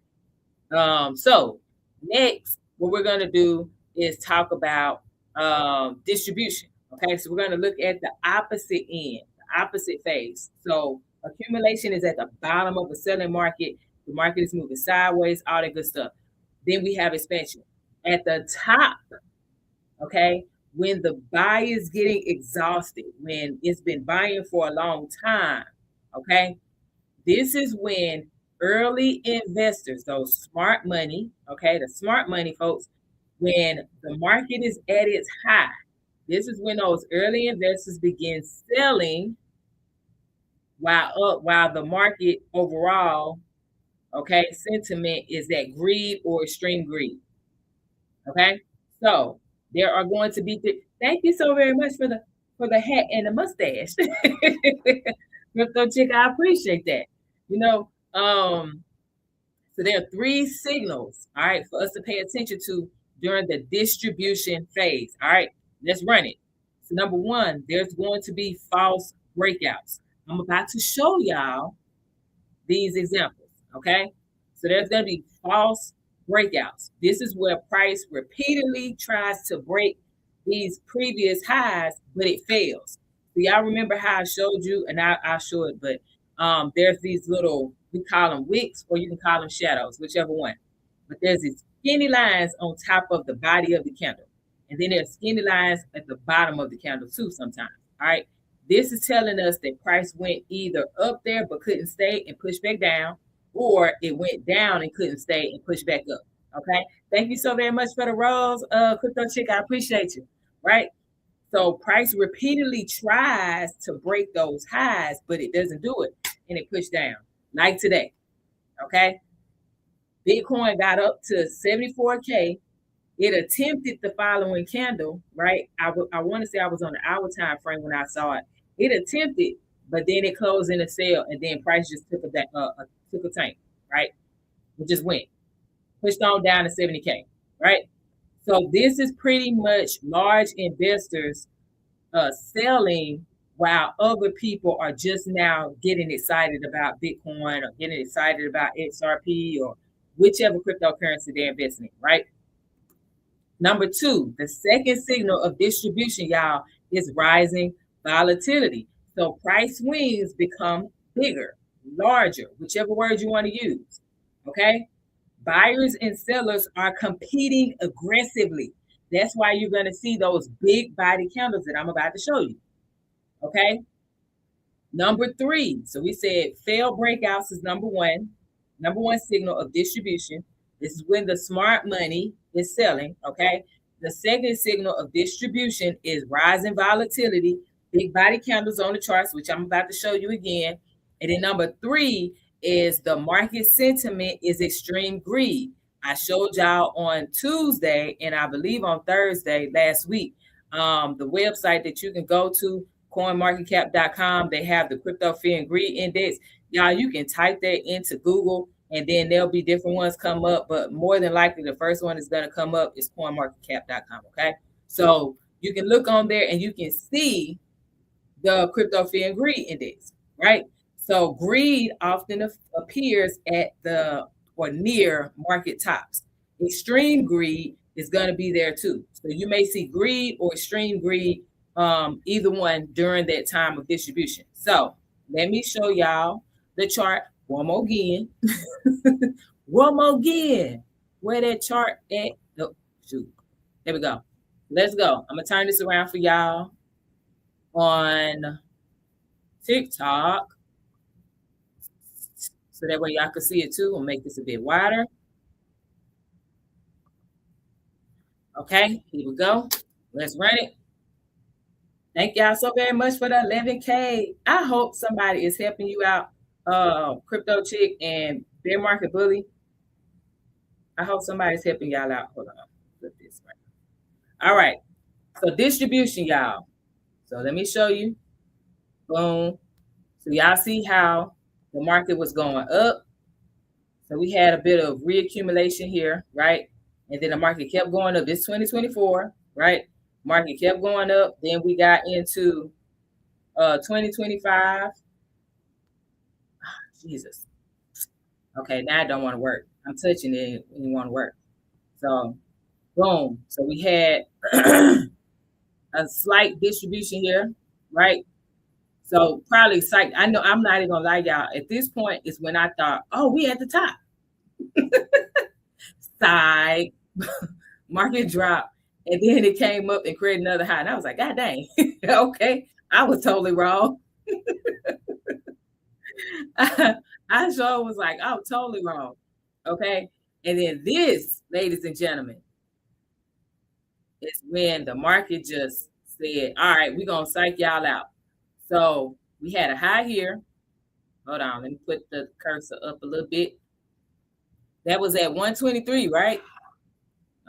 So next, what we're going to do is talk about distribution. Okay, so we're going to look at the opposite end, the opposite phase. So accumulation is at the bottom of the selling market. The market is moving sideways, all that good stuff. Then we have expansion at the top. Okay, when the buy is getting exhausted, when it's been buying for a long time. Okay, this is when early investors, those smart money, okay, the smart money folks, when the market is at its high, this is when those early investors begin selling while the market overall, okay, sentiment is at greed or extreme greed. Okay, so there are going to be. Thank you so very much for the hat and the mustache, Crypto Chick. I appreciate that. You know, so there are three signals, all right, for us to pay attention to during the distribution phase. All right, let's run it. So number one, there's going to be false breakouts. I'm about to show y'all these examples. Okay, so there's going to be false breakouts. This is where price repeatedly tries to break these previous highs, but it fails. So y'all remember how I showed you, and I'll show it, but there's these little, we call them wicks, or you can call them shadows, whichever one. But there's these skinny lines on top of the body of the candle. And then there's skinny lines at the bottom of the candle too sometimes. All right. This is telling us that price went either up there but couldn't stay and push back down, or it went down and couldn't stay and push back up. Okay. Thank you so very much for the rose, Crypto Chick. I appreciate you. Right. So price repeatedly tries to break those highs, but it doesn't do it, and it pushed down like today. Okay. Bitcoin got up to 74K. It attempted the following candle, right? I want to say I was on the hour time frame when I saw it. It attempted, but then it closed in a sale, and then price just took a tank, right? It just went pushed on down to 70K, right? So this is pretty much large investors selling while other people are just now getting excited about Bitcoin or getting excited about XRP or whichever cryptocurrency they're investing in, right? Number two, the second signal of distribution, y'all, is rising volatility. So price swings become bigger, larger, whichever word you want to use. Okay. Buyers and sellers are competing aggressively. That's why you're going to see those big body candles that I'm about to show you. Okay. Number three. So we said failed breakouts is number one. Number one signal of distribution. This is when the smart money is selling. Okay. The second signal of distribution is rising volatility, big body candles on the charts, which I'm about to show you again. And then number three is the market sentiment is extreme greed. I showed y'all on Tuesday and I believe on Thursday last week, the website that you can go to, coinmarketcap.com, they have the crypto fear and greed index. Y'all, you can type that into Google and then there'll be different ones come up, but more than likely the first one is going to come up is coinmarketcap.com. Okay, so you can look on there and you can see the crypto fear and greed index, right? So greed often appears at the or near market tops. Extreme greed is going to be there too. So you may see greed or extreme greed, either one during that time of distribution. So let me show y'all the chart one more again. One more again. Where that chart at? Oh, shoot. There we go. Let's go. I'm going to turn this around for y'all on TikTok. So that way y'all can see it too. I'll make this a bit wider. Okay, here we go. Let's run it. Thank y'all so very much for the 11K. I hope somebody is helping you out, Crypto Chick and Bear Market Bully. I hope somebody's helping y'all out. Hold on. put this right. All right. So distribution, y'all. So let me show you. Boom. So y'all see how the market was going up. So we had a bit of reaccumulation here, right? And then the market kept going up. This 2024, right? Market kept going up. Then we got into 2025. Jesus. Okay, now I don't want to work. I'm touching it when you want to work. So boom. So we had a slight distribution here, right? So probably psych. I know I'm not even gonna lie, y'all. At this point is when I thought, oh, we at the top. Side market drop, and then it came up and created another high. And I was like, God dang, okay, I was totally wrong. I sure was like, oh, totally wrong. Okay. And then this, ladies and gentlemen, is when the market just said, all right, we're gonna psych y'all out. So we had a high here. Hold on, let me put the cursor up a little bit. That was at 123, right?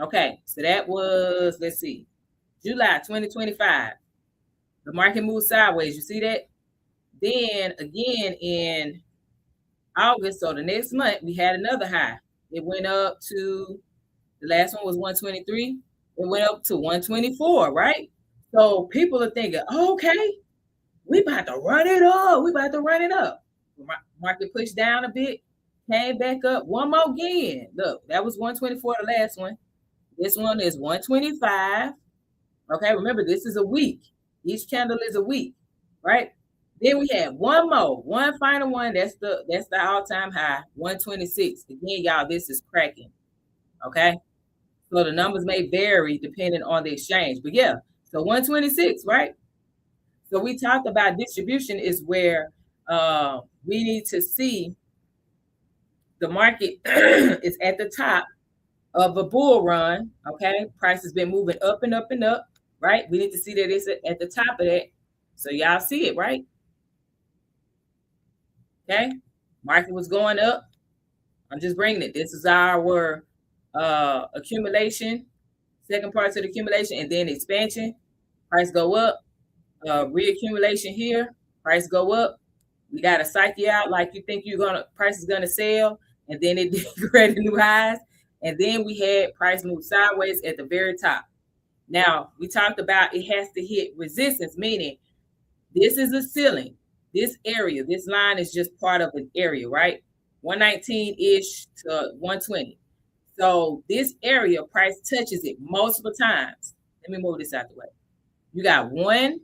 Okay, so that was, let's see, July 2025. The market moved sideways. You see that? Then again in August, so the next month, we had another high. It went up to, the last one was 123. It went up to 124, right? So people are thinking, oh, okay, we about to run it up. We about to run it up. Market pushed down a bit, came back up one more again. Look, that was 124, the last one. This one is 125. Okay, remember, this is a week. Each candle is a week, right? Then we had one more, one final one. That's the all-time high, 126. Again, y'all, this is cracking. Okay. So the numbers may vary depending on the exchange. But yeah, so 126, right? So we talked about distribution is where we need to see the market is at the top of a bull run. Okay. Price has been moving up and up and up, right? We need to see that it's at the top of that. So y'all see it, right? Okay. Market was going up. I'm just bringing it. This is our accumulation, second part to the accumulation, and then expansion. Price go up. Reaccumulation here. Price go up. We got to psych you out like you think price is gonna sell, and then it created new highs. And then we had price move sideways at the very top. Now we talked about it has to hit resistance, meaning this is a ceiling. This area, this line is just part of an area, right? 119-ish to 120. So this area, price touches it multiple times. Let me move this out the way. You got 1,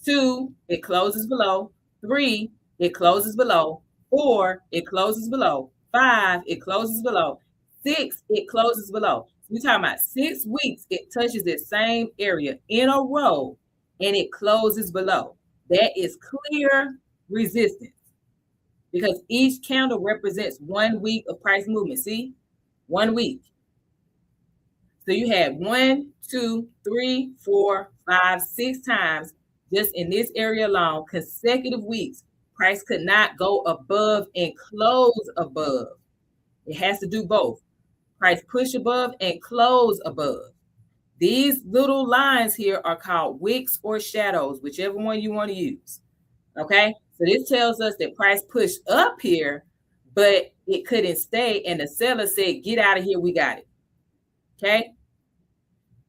2, it closes below. 3, it closes below. 4, it closes below. 5, it closes below. 6, it closes below. We're talking about 6 weeks, it touches the same area in a row, and it closes below. That is clear resistance because each candle represents 1 week of price movement. See, 1 week. So you had 1, 2, 3, 4, 5, 6 times just in this area alone, consecutive weeks. Price could not go above and close above. It has to do both. Price push above and close above. These little lines here are called wicks or shadows, whichever one you want to use. Okay, so this tells us that price pushed up here, but it couldn't stay, and the seller said, get out of here, we got it. Okay,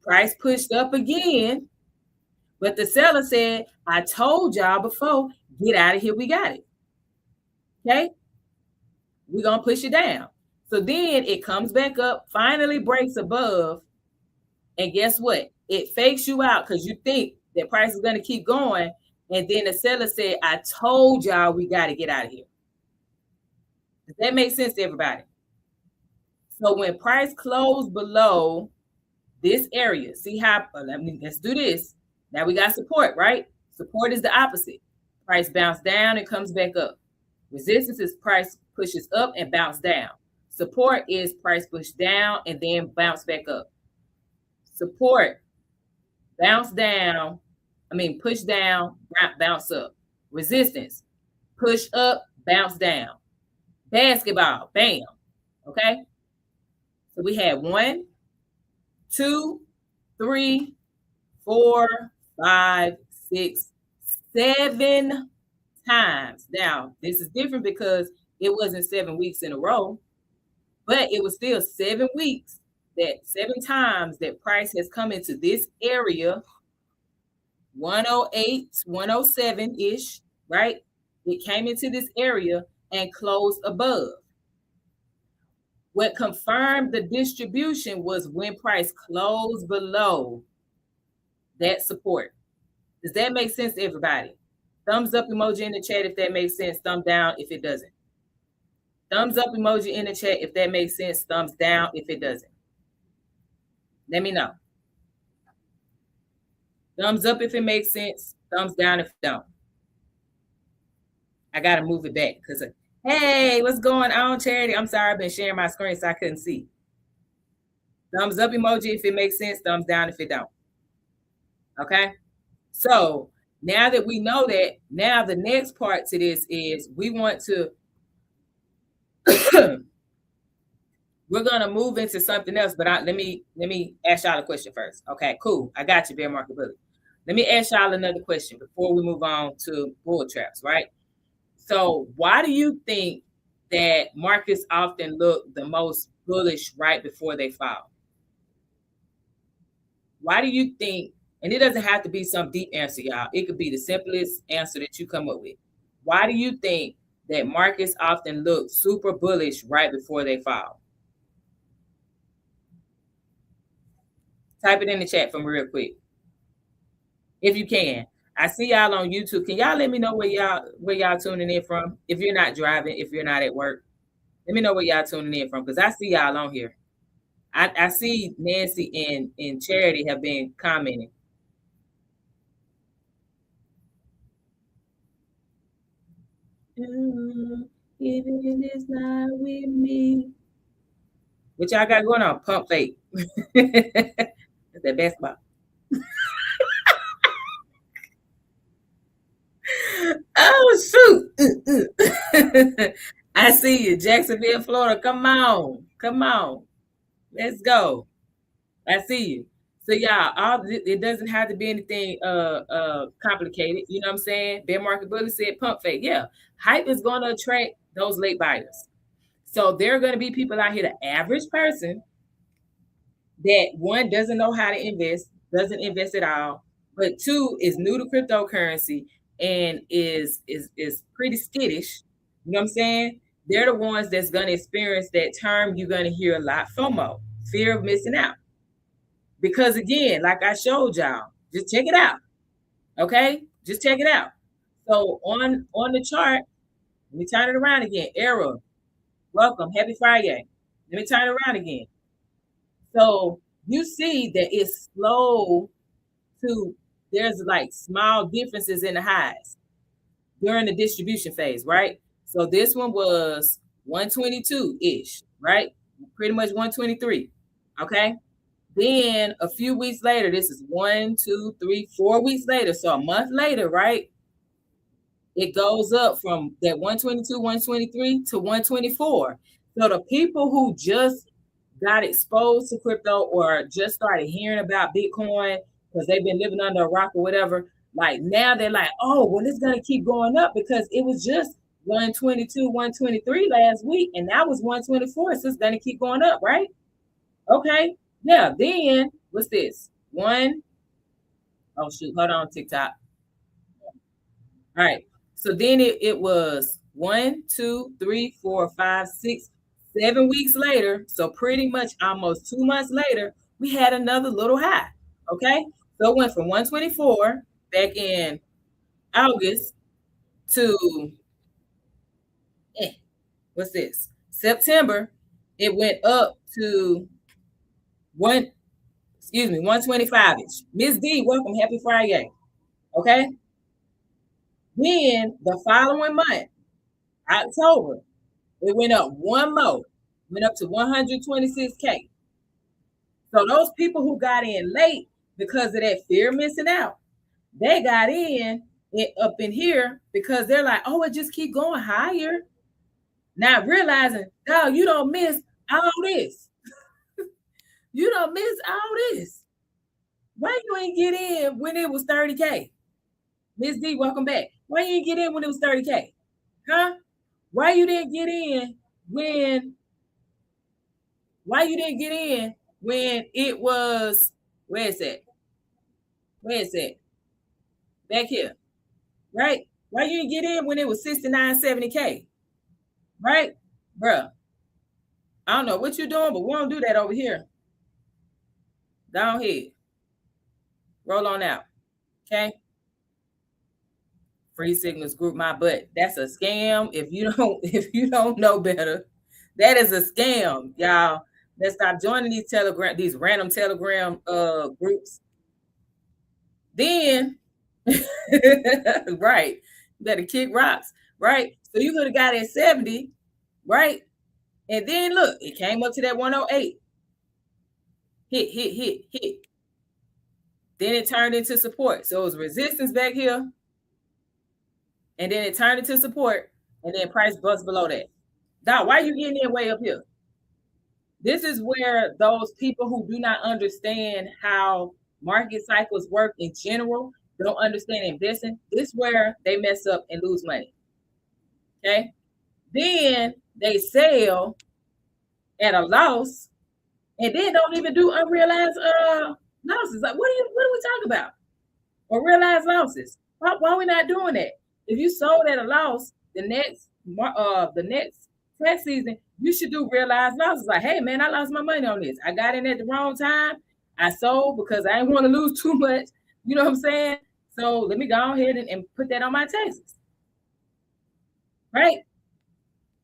price pushed up again, but the seller said, I told y'all before, get out of here, we got it. Okay, we're going to push it down. So then it comes back up, finally breaks above, and guess what? It fakes you out because you think that price is going to keep going. And then the seller said, I told y'all we got to get out of here. Does that make sense to everybody? So when price closed below this area, see how, let's do this. Now we got support, right? Support is the opposite. Price bounce down and comes back up. Resistance is price pushes up and bounce down. Support is price push down and then bounce back up. Support, bounce down, push down, bounce up. Resistance, push up, bounce down. Basketball, bam. Okay? So we had 1, 2, 3, 4, 5, 6, 7 times. Now, this is different because it wasn't 7 weeks in a row, but it was still 7 weeks, that 7 times that price has come into this area, 108, 107-ish, right? It came into this area and closed above. What confirmed the distribution was when price closed below that support. Does that make sense to everybody? Thumbs up emoji in the chat if that makes sense. Thumb down if it doesn't. Thumbs up emoji in the chat if that makes sense. Thumbs down if it doesn't. Let me know. Thumbs up if it makes sense. Thumbs down if it don't. I got to move it back because, hey, what's going on, Charity? I'm sorry, I've been sharing my screen so I couldn't see. Thumbs up emoji if it makes sense. Thumbs down if it don't. Okay? So now that we know that, now the next part to this is we want to, we're going to move into something else, but let me ask y'all a question first. Okay, cool. I got you, bear market bully. Let me ask y'all another question before we move on to bull traps, right? So why do you think that markets often look the most bullish right before they fall? Why do you think, and it doesn't have to be some deep answer, y'all. It could be the simplest answer that you come up with. Why do you think that markets often look super bullish right before they fall? Type it in the chat for me real quick, if you can. I see y'all on YouTube. Can y'all let me know where y'all tuning in from? If you're not driving, if you're not at work, let me know where y'all tuning in from, because I see y'all on here. I see Nancy and Charity have been commenting. Even if it's not with me. What y'all got going on? Pump fake. That's that basketball. Oh, shoot. I see you. Jacksonville, Florida. Come on. Come on. Let's go. I see you. So y'all, it doesn't have to be anything complicated. You know what I'm saying? Bear market bully said pump fake. Yeah. Hype is going to attract those late buyers. So there are going to be people out here, the average person that, one, doesn't know how to invest, doesn't invest at all, but two, is new to cryptocurrency and is pretty skittish. You know what I'm saying? They're the ones that's going to experience that term you're going to hear a lot, FOMO, fear of missing out. Because again, like I showed y'all, just check it out. Okay? Just check it out. So on the chart, let me turn it around again. Era, welcome. Happy Friday. Let me turn it around again. So you see that it's slow to, there's like small differences in the highs during the distribution phase, right? So this one was 122-ish, right? Pretty much 123, okay? Then a few weeks later, this is 1, 2, 3, 4 weeks later, so a month later, right? It goes up from that 122, 123 to 124. So the people who just got exposed to crypto or just started hearing about Bitcoin because they've been living under a rock or whatever, like now they're like, oh, well, it's going to keep going up because it was just 122, 123 last week, and that was 124, so it's going to keep going up, right? Okay. Yeah, then what's this? Oh shoot, hold on, TikTok. All right. So then it was 1, 2, 3, 4, 5, 6, 7 weeks later. So pretty much almost 2 months later, we had another little high. Okay. So it went from 124 back in August to what's this? September. It went up to 125-ish. Miss D, welcome. Happy Friday. Okay. Then the following month, October, it went up one more, went up to 126K. So those people who got in late because of that fear of missing out, they got in up in here because they're like, oh, it just keep going higher. Not realizing, no, you don't miss all this. You don't miss all this. Why you ain't get in when it was 30K? Miss D, welcome back. Why you ain't get in when it was 30K? Huh? Why you didn't get in when why you didn't get in when it was where is it? Where is it? Back here, right? Why you didn't get in when it was 69, 70K? Right? Bruh. I don't know what you're doing, but we don't do that over here. Down here. Roll on out. Okay. Free signals group my butt. That's a scam. If you don't know better, that is a scam, y'all. Let's stop joining these random telegram groups. Then right, you better kick rocks, right? So you could have got at 70, right? And then look, it came up to that 108. Hit. Then it turned into support. So it was resistance back here. And then it turned into support. And then price bust below that. Dog, why are you getting in way up here? This is where those people who do not understand how market cycles work in general, don't understand investing, this is where they mess up and lose money. Okay? Then they sell at a loss and then don't even do unrealized losses. Like, what are we talking about? Or realized losses? Why are we not doing that? If you sold at a loss, the next tax season, you should do realized losses. Like, hey man, I lost my money on this. I got in at the wrong time. I sold because I didn't want to lose too much. You know what I'm saying? So let me go ahead and put that on my taxes. Right?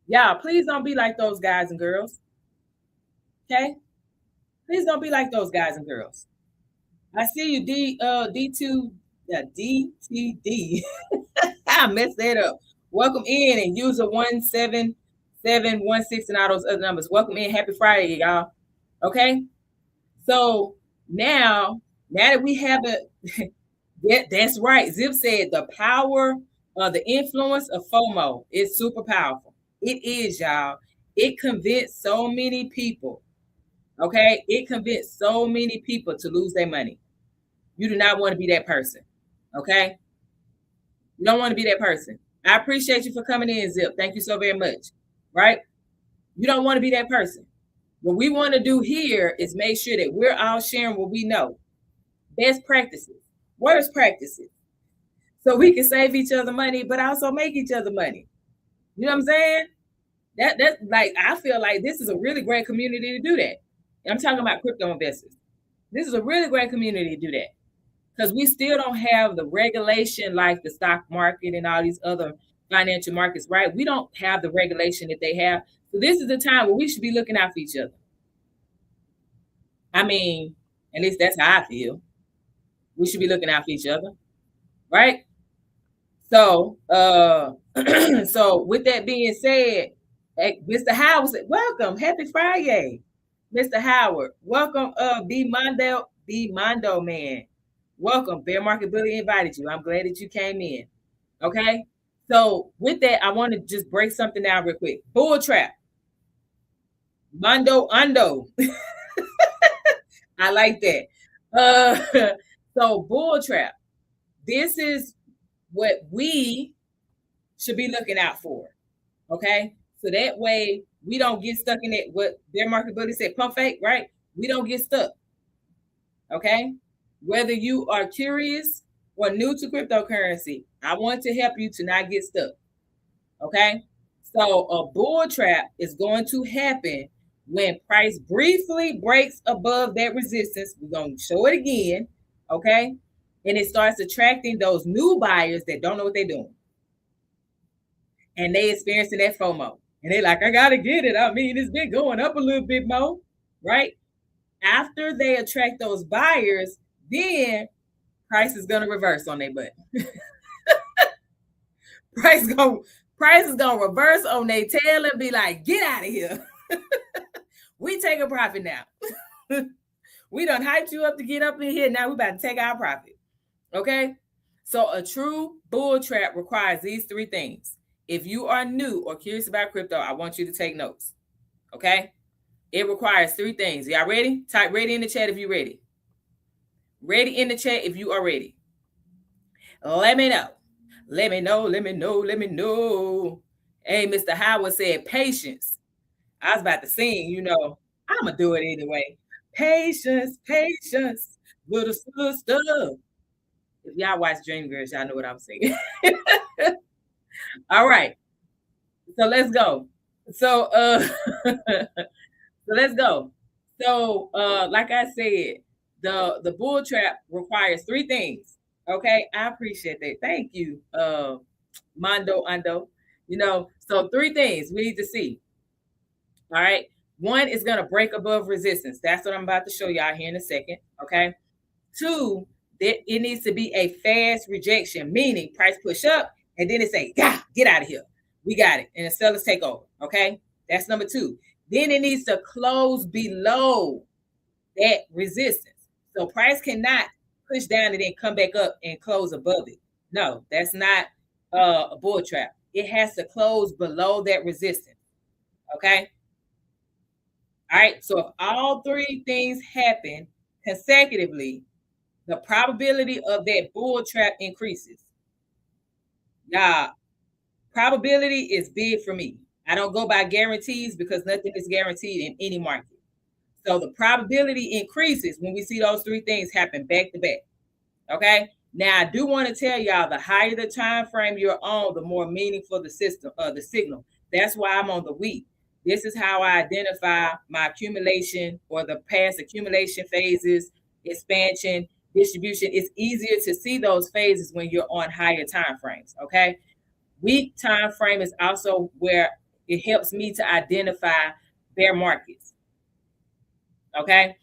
Y'all, please don't be like those guys and girls. Okay? Please don't be like those guys and girls. I see you, D2, DTD. I messed that up. Welcome in and user 17716 and all those other numbers. Welcome in. Happy Friday, y'all. Okay? So now that we have it, yeah, that's right. Zip said the power of the influence of FOMO is super powerful. It is, y'all. It convinced so many people. Okay? It convinced so many people to lose their money. You do not want to be that person. Okay? You don't want to be that person. I appreciate you for coming in, Zip. Thank you so very much. Right? You don't want to be that person. What we want to do here is make sure that we're all sharing what we know. Best practices, worst practices. So we can save each other money, but also make each other money. You know what I'm saying? That's like, I feel like this is a really great community to do that. I'm talking about crypto investors. This is a really great community to do that. Because we still don't have the regulation like the stock market and all these other financial markets, right? We don't have the regulation that they have. So this is the time where we should be looking out for each other. I mean, at least that's how I feel. We should be looking out for each other, right? So, so with that being said, Mr. Howard said, welcome, happy Friday, Mr. Howard. Welcome, B Mondo man. Welcome. Bear Market Bully invited you. I'm glad that you came in. Okay. So with that, I want to just break something down real quick. Bull trap. Mondo Undo. I like that. So bull trap. This is what we should be looking out for. Okay. So that way we don't get stuck in it. What Bear Market Bully said, pump fake, right? We don't get stuck. Okay. Whether you are curious or new to cryptocurrency, I want to help you to not get stuck. Okay? So a bull trap is going to happen when price briefly breaks above that resistance. We're going to show it again. Okay? And it starts attracting those new buyers that don't know what they're doing. And they experiencing that FOMO. And they're like, I got to get it. I mean, it's been going up a little bit more. Right? After they attract those buyers, then price is gonna reverse on their butt. price is gonna reverse on their tail and be like, get out of here. We take a profit now. We done hyped you up to get up in here. Now we about to take our profit. Okay? So a true bull trap requires these three things. If you are new or curious about crypto, I want you to take notes. Okay? It requires three things. Y'all ready? Type ready in the chat if you're ready. Ready in the chat if you are ready. Let me know. Let me know. Let me know. Let me know. Hey, Mr. Howard said patience. I was about to sing, you know. I'm going to do it anyway. Patience, patience, little sister. If y'all watch Dreamgirls, y'all know what I'm saying. All right. So let's go. So so let's go. So like I said, the bull trap requires three things. Okay, I appreciate that. Thank you, Mondo Ando. You know, so three things we need to see. All right. One is gonna break above resistance. That's what I'm about to show y'all here in a second. Okay. Two, that it needs to be a fast rejection, meaning price push up, and then it say, yeah, get out of here. We got it. And the sellers take over. Okay. That's number two. Then it needs to close below that resistance. So price cannot push down and then come back up and close above it. No, that's not a bull trap. It has to close below that resistance. Okay. All right. So if all three things happen consecutively, the probability of that bull trap increases. Now, probability is big for me. I don't go by guarantees because nothing is guaranteed in any market. So the probability increases when we see those three things happen back to back. Okay. Now I do want to tell y'all the higher the time frame you're on, the more meaningful the system, the signal. That's why I'm on the week. This is how I identify my accumulation or the past accumulation phases, expansion, distribution. It's easier to see those phases when you're on higher time frames. Okay. Week time frame is also where it helps me to identify bear markets. Okay.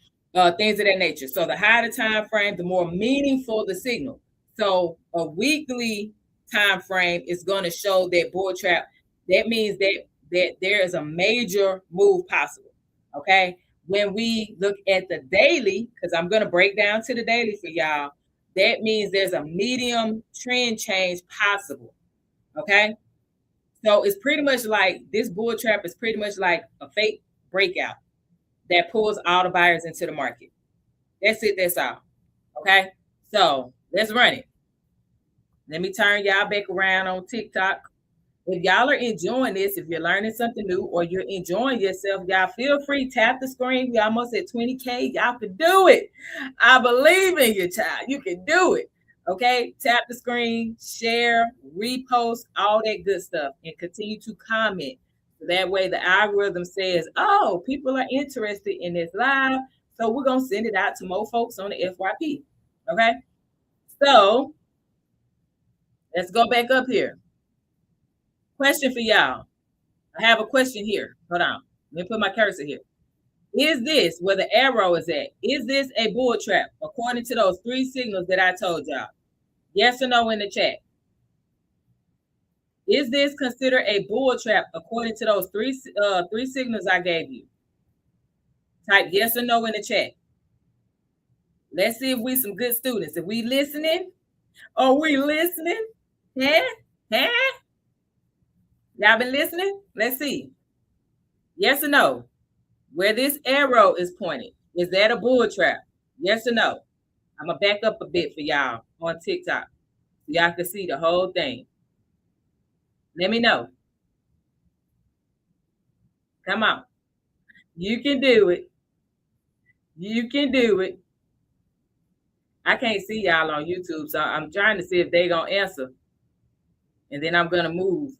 Things of that nature. So the higher the time frame, the more meaningful the signal. So a weekly time frame is going to show that bull trap. That means that there is a major move possible. Okay. When we look at the daily, because I'm going to break down to the daily for y'all, that means there's a medium trend change possible. Okay. So it's pretty much like this bull trap is pretty much like a fake breakout that pulls all the buyers into the market. That's it. That's all. Okay. So let's run it. Let me turn y'all back around on TikTok. If y'all are enjoying this, if you're learning something new or you're enjoying yourself, y'all feel free, tap the screen. We almost at 20K. Y'all can do it. I believe in your child. You can do it. Okay. Tap the screen, share, repost, all that good stuff, and continue to comment. So that way the algorithm says, oh, people are interested in this live. So we're going to send it out to more folks on the FYP. Okay. So let's go back up here. Question for y'all. I have a question here. Hold on. Let me put my cursor here. Is this where the arrow is at? Is this a bull trap according to those three signals that I told y'all? Yes or no in the chat. Is this considered a bull trap according to those three signals I gave you? Type yes or no in the chat. Let's see if we some good students. If we listening, are we listening? Yeah? Y'all been listening? Let's see. Yes or no? Where this arrow is pointed, is that a bull trap? Yes or no? I'm going to back up a bit for y'all on TikTok so y'all can see the whole thing. Let me know. Come on. You can do it. You can do it. I can't see y'all on YouTube, so I'm trying to see if they going to answer. And then I'm going to move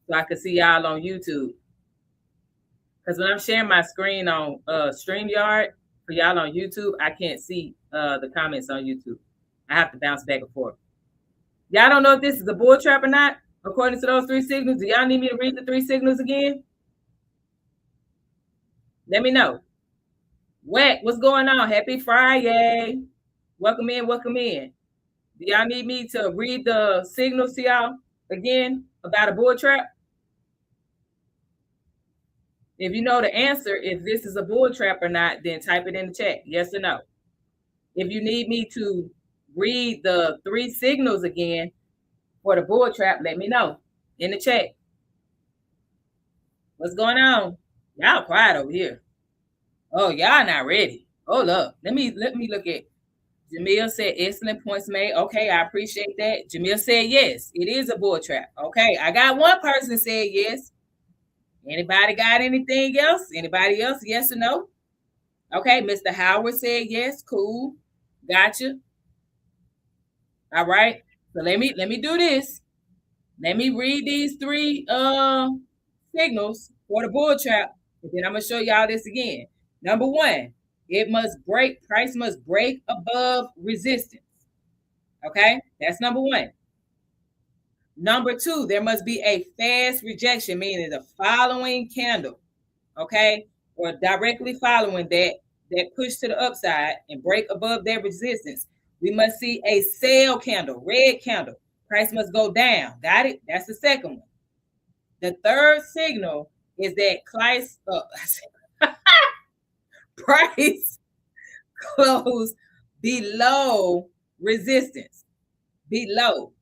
so I can see y'all on YouTube. Because when I'm sharing my screen on StreamYard for y'all on YouTube, I can't see the comments on YouTube. I have to bounce back and forth. Y'all don't know if this is a bull trap or not, according to those three signals. Do y'all need me to read the three signals again? Let me know. What's going on? Happy Friday. Welcome in, welcome in. Do y'all need me to read the signals to y'all again about a bull trap? If you know the answer, if this is a bull trap or not, then type it in the chat, yes or no. If you need me to read the three signals again for the bull trap, let me know in the chat. What's going on? Y'all quiet over here. Oh, y'all not ready. Hold up. Let me look at. Jamil said excellent points made. Okay, I appreciate that. Jamil said yes, it is a bull trap. Okay, I got one person said yes. Anybody got anything else? Anybody else? Yes or no? Okay, Mr. Howard said yes. Cool. Gotcha. All right. So let me do this. Let me read these three signals for the bull trap, and then I'm gonna show y'all this again. Number one, price must break above resistance. Okay, that's number one. Number two, there must be a fast rejection, meaning the following candle, okay, or directly following that push to the upside and break above their resistance. We must see a sell candle, red candle. Price must go down. Got it? That's the second one. The third signal is that price close below resistance. Below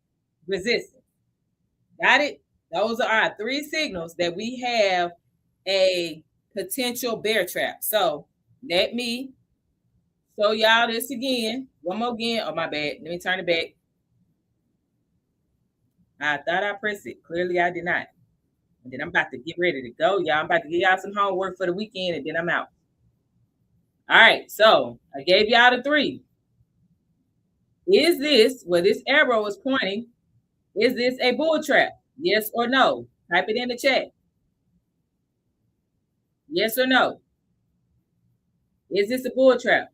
resistance. Got it? Those are our three signals that we have a potential bear trap. So let me show y'all this again. One more again. Oh, my bad. Let me turn it back. I thought I pressed it. Clearly, I did not. And then I'm about to get ready to go, y'all. I'm about to give y'all some homework for the weekend, and then I'm out. All right. So I gave y'all the three. Is this, where this arrow is pointing, is this a bull trap? Yes or no? Type it in the chat. Yes or no? Is this a bull trap?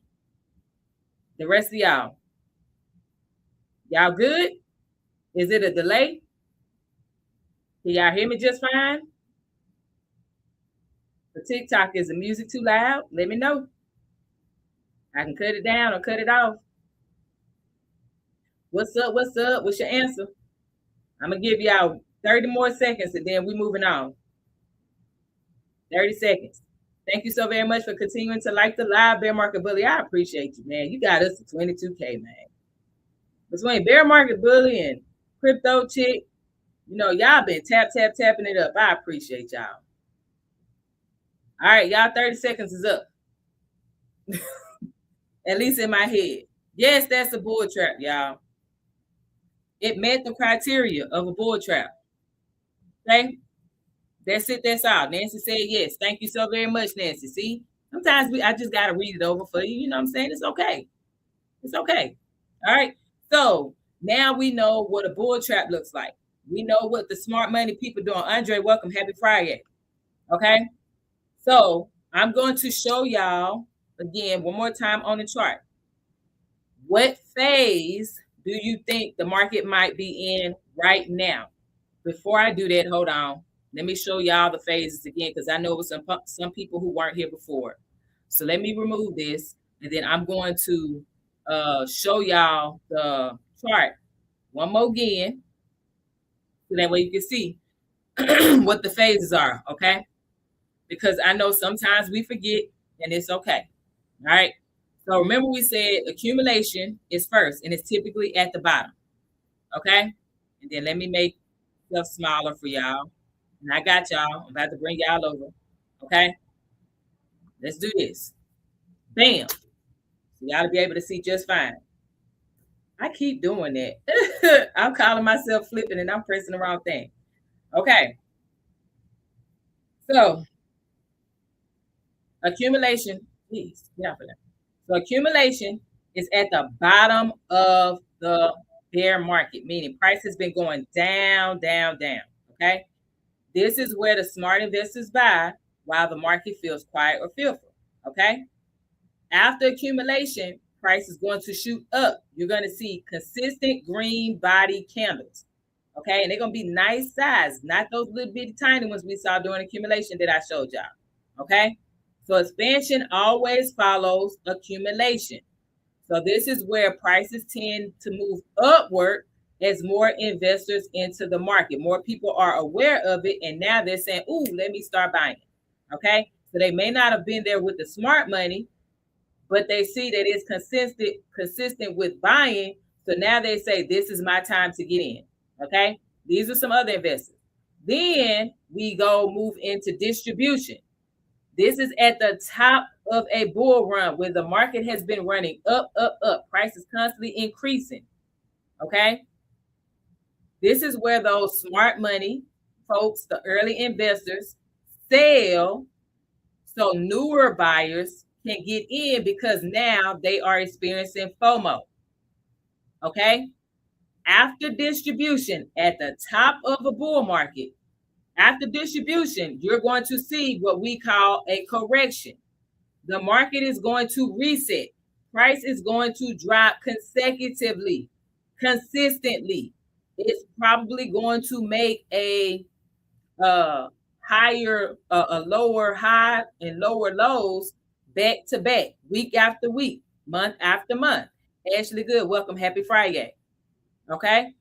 The rest of y'all. Y'all good? Is it a delay? Can y'all hear me just fine? The TikTok, is the music too loud? Let me know. I can cut it down or cut it off. What's up? What's up? What's your answer? I'm going to give y'all 30 more seconds and then we're moving on. 30 seconds. Thank you so very much for continuing to like the live Bear Market Bully. I appreciate you, man. You got us to 22K, man. Between Bear Market Bully and Crypto Chick, you know, y'all been tapping it up. I appreciate y'all. All right, y'all, 30 seconds is up. At least in my head. Yes, that's a bull trap, y'all. It met the criteria of a bull trap. Okay? That's it. That's all. Nancy said yes. Thank you so very much, Nancy. See, sometimes I just got to read it over for you. You know what I'm saying? It's okay. It's okay. All right. So now we know what a bull trap looks like. We know what the smart money people doing. Andre, welcome. Happy Friday. Okay. So I'm going to show y'all again one more time on the chart. What phase do you think the market might be in right now? Before I do that, hold on. Let me show y'all the phases again, because I know it was some people who weren't here before. So let me remove this, and then I'm going to show y'all the chart one more again, so that way you can see what the phases are, okay? Because I know sometimes we forget, and it's okay. All right. So remember we said accumulation is first, and it's typically at the bottom, okay? And then let me make stuff smaller for y'all. And I got y'all. I'm about to bring y'all over. Okay? Let's do this. Bam. So y'all to be able to see just fine. I keep doing that. I'm calling myself flipping and I'm pressing the wrong thing. Okay. So accumulation, please, yeah, for that. So accumulation is at the bottom of the bear market, meaning price has been going down, down, down. Okay. This is where the smart investors buy while the market feels quiet or fearful. Okay. After accumulation, price is going to shoot up. You're going to see consistent green body candles. Okay. And they're going to be nice size, not those little bitty tiny ones we saw during accumulation that I showed y'all. Okay. So expansion always follows accumulation. So this is where prices tend to move upward as more investors into the market. More people are aware of it, and now they're saying, ooh, let me start buying it. Okay. So they may not have been there with the smart money, but they see that it's consistent with buying. So now they say, this is my time to get in. Okay. These are some other investors. Then we go move into distribution. This is at the top of a bull run where the market has been running up, up, up, prices constantly increasing. Okay. This is where those smart money folks, the early investors, sell so newer buyers can get in because now they are experiencing FOMO. Okay. After distribution at the top of a bull market, after distribution, you're going to see what we call a correction. The market is going to reset. Price is going to drop consecutively, consistently. It's probably going to make a higher, a lower high and lower lows back to back, week after week, month after month. Ashley Good, welcome. Happy Friday. Okay.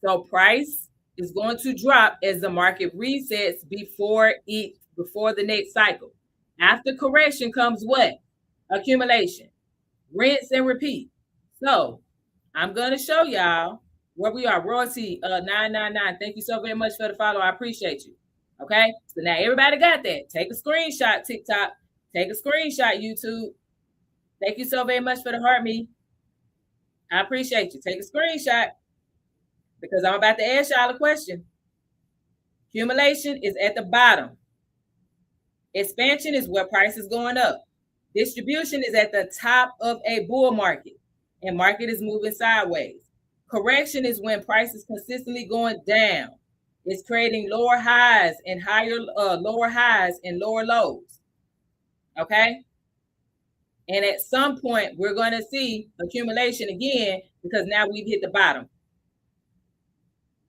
So price is going to drop as the market resets before the next cycle. After correction comes what? Accumulation. Rinse and repeat. So I'm going to show y'all where we are. Royalty 999. Thank you so very much for the follow. I appreciate you. Okay. So now everybody got that. Take a screenshot, TikTok. Take a screenshot, YouTube. Thank you so very much for the heart me. I appreciate you. Take a screenshot because I'm about to ask y'all a question. Accumulation is at the bottom. Expansion is where price is going up. Distribution is at the top of a bull market and market is moving sideways. Correction is when price is consistently going down. It's creating lower highs and lower highs and lower lows. Okay. And at some point, we're going to see accumulation again because now we've hit the bottom.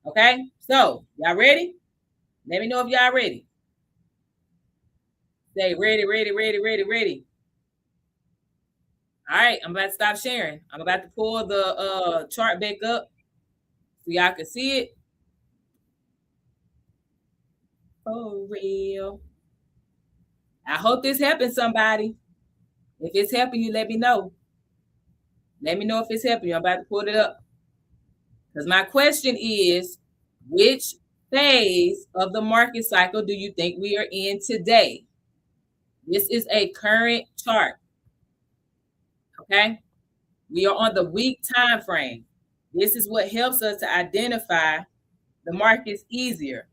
Okay. So y'all ready? Let me know if y'all ready. Say ready, ready, ready, ready, ready. All right, I'm about to stop sharing. I'm about to pull the chart back up so y'all can see it. For real. I hope this helping somebody. If it's helping you, let me know. Let me know if it's helping you. I'm about to pull it up. Because my question is, which phase of the market cycle do you think we are in today? This is a current chart. Okay. We are on the week time frame. This is what helps us to identify the markets easier.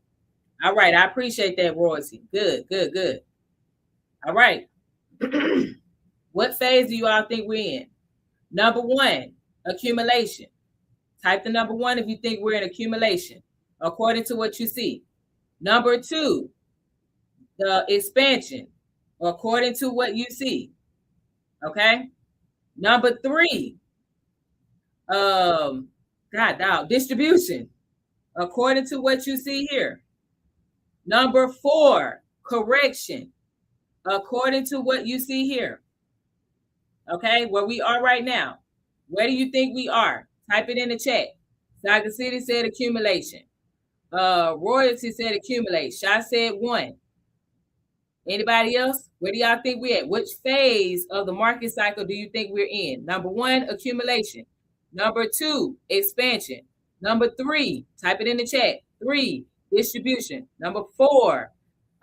All right. I appreciate that, Royalty. Good, good, good. All right. What phase do you all think we're in? Number one, accumulation. Type the number one if you think we're in accumulation, according to what you see. Number two, the expansion, according to what you see. Okay. Number three, distribution, according to what you see here. Number four, correction, according to what you see here. Okay, where we are right now. Where do you think we are? Type it in the chat. Saga City said accumulation. Royalty said accumulate. Shah said one. Anybody else? Where do y'all think we're at? Which phase of the market cycle do you think we're in? Number one, accumulation. Number two, expansion. Number three, type it in the chat. Three, distribution. Number four,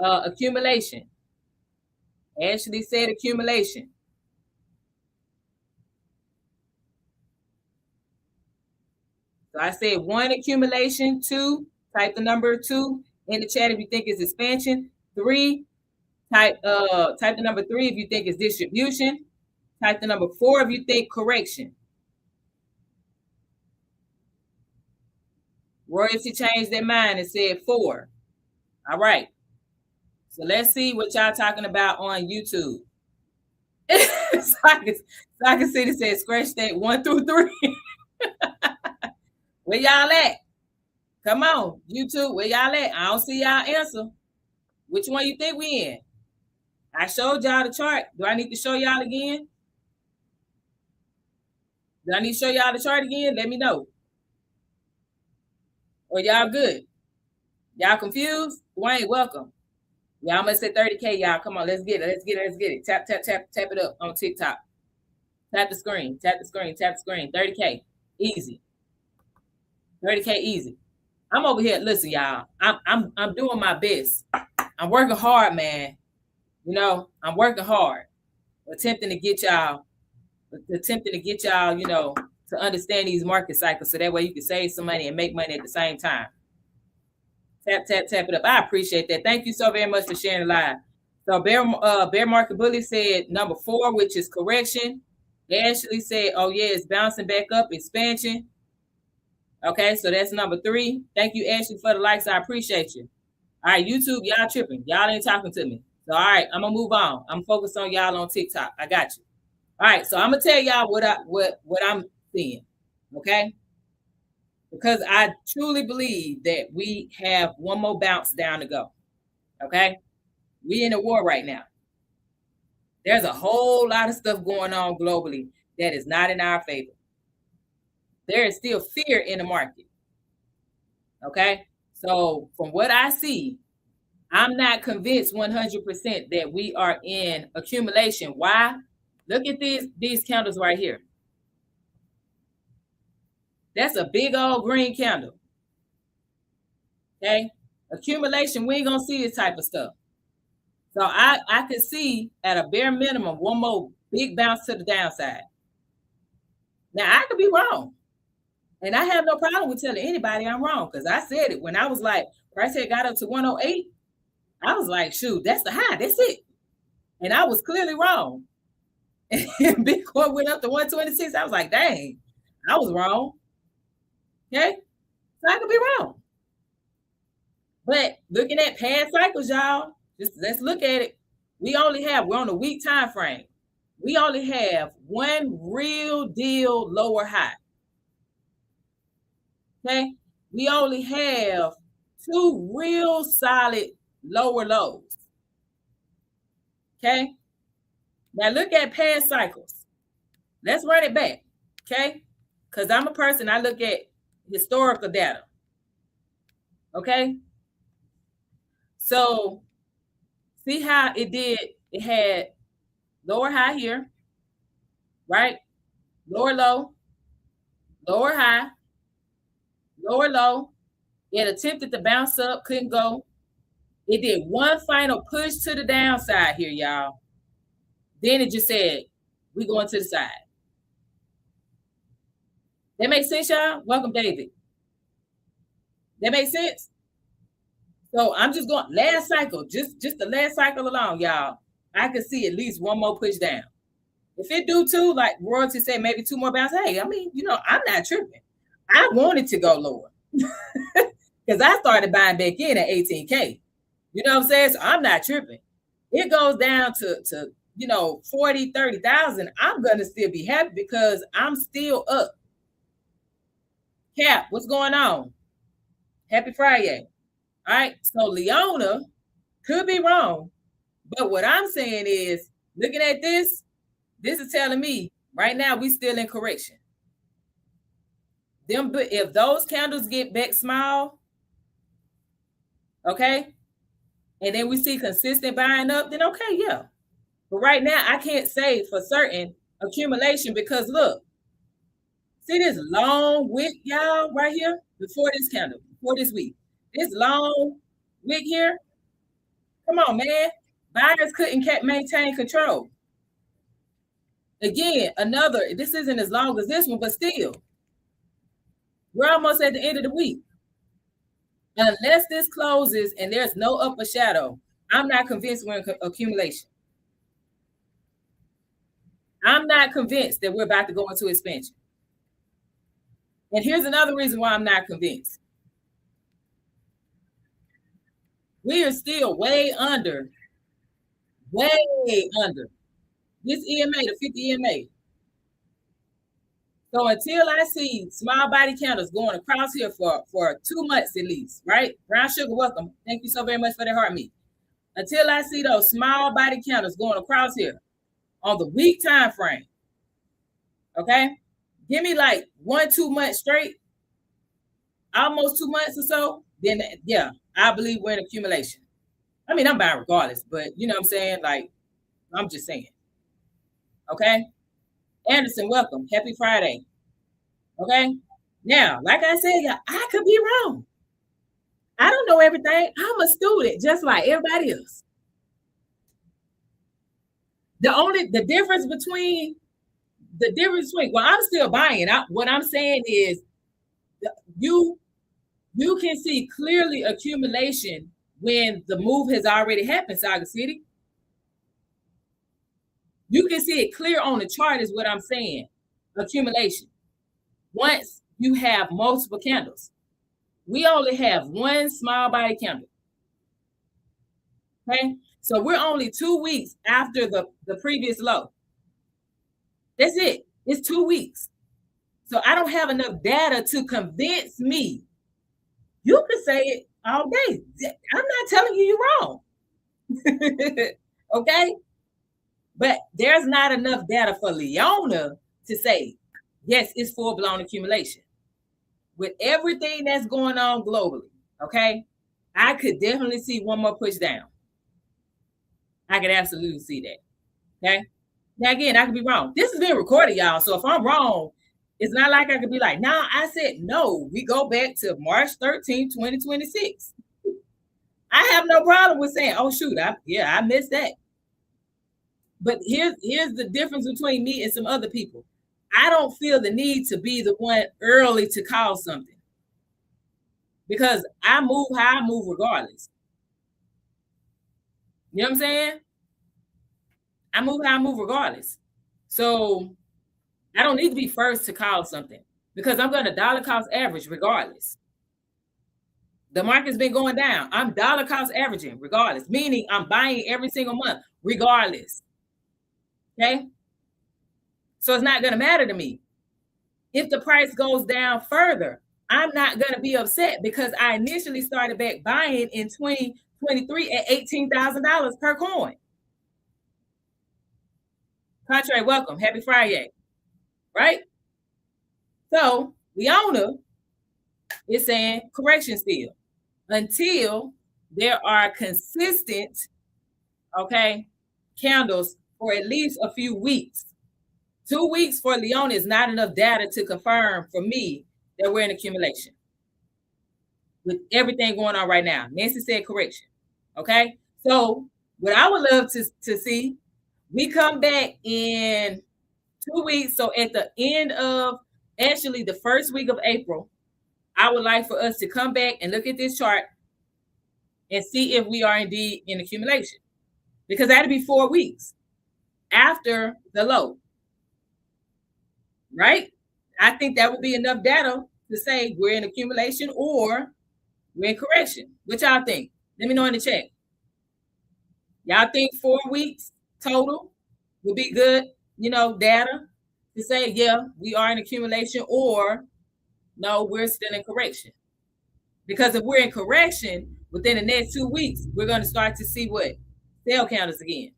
accumulation. Ashley said accumulation. So I said one, accumulation. Two, type the number two in the chat if you think it's expansion. Three, type the number three if you think it's distribution. Type the number four if you think correction. Royalty changed their mind and said four. All right. So let's see what y'all talking about on YouTube. Saga City said scratch that 1 through 3. Where y'all at? Come on, YouTube, where y'all at? I don't see y'all answer. Which one you think we in? I showed y'all the chart. Do I need to show y'all again? Do I need to show y'all the chart again? Let me know. Or y'all good? Y'all confused? Dwayne, welcome. Y'all must say 30K, y'all. Come on, let's get it. Let's get it. Let's get it. Tap it up on TikTok. Tap the screen. Tap the screen. Tap the screen. 30K. Easy. 30K easy. I'm over here. Listen, y'all. I'm doing my best. I'm working hard, man. You know, I'm working hard, attempting to get y'all, you know, to understand these market cycles so that way you can save some money and make money at the same time. Tap, tap, tap it up. I appreciate that. Thank you so very much for sharing live. So Bear Market Bully said number 4, which is correction. Ashley said, oh yeah, it's bouncing back up, expansion. Okay, so that's number 3. Thank you, Ashley, for the likes. I appreciate you. All right, YouTube, y'all tripping. Y'all ain't talking to me. So all right, I'm gonna move on. I'm focused on y'all on TikTok. I got you. All right, so I'm gonna tell y'all what I'm seeing. Okay. Because I truly believe that we have one more bounce down to go. Okay. We in a war right now. There's a whole lot of stuff going on globally that is not in our favor. There is still fear in the market. Okay. So from what I see, I'm not convinced 100% that we are in accumulation. Why? Look at these candles right here. That's a big old green candle. Okay. Accumulation, we ain't gonna see this type of stuff. So I could see at a bare minimum one more big bounce to the downside. Now I could be wrong. And I have no problem with telling anybody I'm wrong because I said it when I was like, price had got up to 108. I was like, shoot, that's the high. That's it. And I was clearly wrong. And Bitcoin went up to 126. I was like, dang, I was wrong. Okay. So I could be wrong. But looking at past cycles, y'all, just let's look at it. We're on a week time frame. We only have one real deal lower high. Okay. We only have 2 real solid lower lows. Okay. Now look at past cycles. Let's run it back. Okay. Because I'm a person, I look at historical data. Okay. So see how it did? It had lower high here, right? Lower low, lower high, lower low. It attempted to bounce up, couldn't go. It did one final push to the downside here, y'all. Then it just said, we going to the side. That makes sense, y'all? Welcome, David. That makes sense? So I'm just going last cycle, just the last cycle alone, y'all. I could see at least one more push down. If it do 2, like Royalty said, maybe 2 more bounce. Hey, I mean, you know, I'm not tripping. I wanted to go lower because I started buying back in at 18K. You know what I'm saying? So I'm not tripping. It goes down to you know, 40, 30,000. I'm gonna still be happy because I'm still up. Cap, what's going on? Happy Friday. All right. So Leona could be wrong, but what I'm saying is, looking at this is telling me right now we still in correction. If those candles get back small, okay, and then we see consistent buying up, then okay, yeah. But right now I can't say for certain accumulation because look, see this long wick, y'all, right here before this candle, before this week. This long wick here. Come on, man. Buyers couldn't maintain control. Again, this isn't as long as this one, but still, we're almost at the end of the week. Unless this closes and there's no upper shadow, I'm not convinced we're in accumulation. I'm not convinced that we're about to go into expansion. And here's another reason why I'm not convinced. We are still way under this EMA, the 50 EMA. So until I see small body candles going across here for 2 months at least, right? Brown Sugar, welcome. Thank you so very much for the heart meat. Until I see those small body candles going across here on the week time frame, okay? Give me like 1-2 months straight, almost 2 months or so, then yeah, I believe we're in accumulation. I mean, I'm buying regardless, but you know what I'm saying? Like, I'm just saying. Okay? Anderson, welcome. Happy Friday. Okay? Now, like I said, yeah, I could be wrong. I don't know everything. I'm a student just like everybody else. The difference between well, I'm still buying. What I'm saying is you can see clearly accumulation when the move has already happened, Saga City. You can see it clear on the chart is what I'm saying. Accumulation. Once you have multiple candles. We only have one small body candle. Okay? So we're only 2 weeks after the previous low. That's it. It's 2 weeks. So I don't have enough data to convince me. You can say it all day. I'm not telling you you're wrong. Okay? But there's not enough data for Leona to say, yes, it's full-blown accumulation. With everything that's going on globally, okay, I could definitely see one more push down. I could absolutely see that. Okay. Now, again, I could be wrong. This is being recorded, y'all. So if I'm wrong, it's not like I could be like, nah, I said no. We go back to March 13, 2026. I have no problem with saying, oh, shoot, I missed that. But here's the difference between me and some other people. I don't feel the need to be the one early to call something because I move how I move regardless. You know what I'm saying? I move how I move regardless. So I don't need to be first to call something because I'm going to dollar cost average regardless. The market's been going down. I'm dollar cost averaging regardless, meaning I'm buying every single month regardless. Okay? So it's not going to matter to me. If the price goes down further, I'm not going to be upset because I initially started back buying in 2023 at $18,000 per coin. Contrary, welcome. Happy Friday. Right? So Leona is saying correction still until there are consistent, okay, candles for at least a few weeks. 2 weeks for Leona is not enough data to confirm for me that we're in accumulation with everything going on right now. Nancy said correction. Okay. So what I would love to see, we come back in 2 weeks. So at the end of actually the first week of April, I would like for us to come back and look at this chart and see if we are indeed in accumulation, because that'd be 4 weeks after the low. Right? I think that would be enough data to say we're in accumulation or we're in correction. What y'all think? Let me know in the chat. Y'all think 4 weeks total would be good, data to say, yeah, we are in accumulation, or no, we're still in correction? Because if we're in correction within the next 2 weeks, we're going to start to see what? Sell counters again.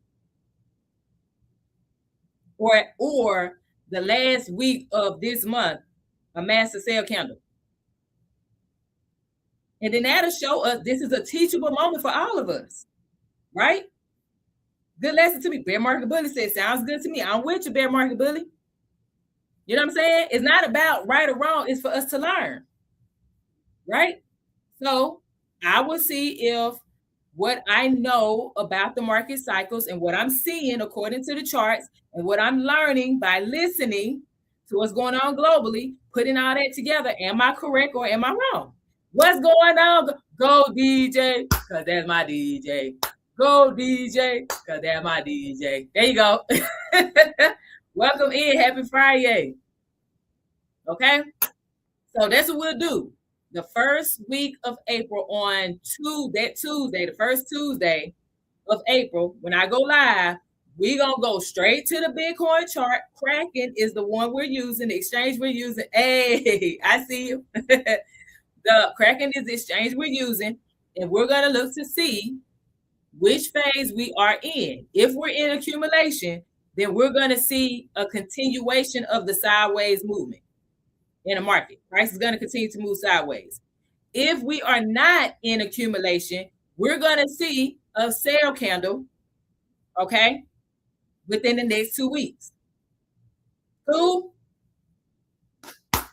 Or the last week of this month, a master sale candle. And then that'll show us this is a teachable moment for all of us, right? Good lesson to me. Bear Market Bully said, sounds good to me. I'm with you, Bear Market Bully. You know what I'm saying? It's not about right or wrong. It's for us to learn, right? So I will see if what I know about the market cycles and what I'm seeing according to the charts and what I'm learning by listening to what's going on globally, putting all that together. Am I correct or am I wrong? What's going on? Go DJ, because that's my DJ. Go DJ, because that's my DJ. There you go. Welcome in. Happy Friday. Okay? So that's what we'll do. The first week of April on Tuesday, the first Tuesday of April, when I go live, we're going to go straight to the Bitcoin chart. Kraken is the one we're using, the exchange we're using. Hey, I see you. The Kraken is the exchange we're using, and we're going to look to see which phase we are in. If we're in accumulation, then we're going to see a continuation of the sideways movement in the market. Price is going to continue to move sideways. If we are not in accumulation, we're going to see a sale candle, okay, within the next 2 weeks. Cool?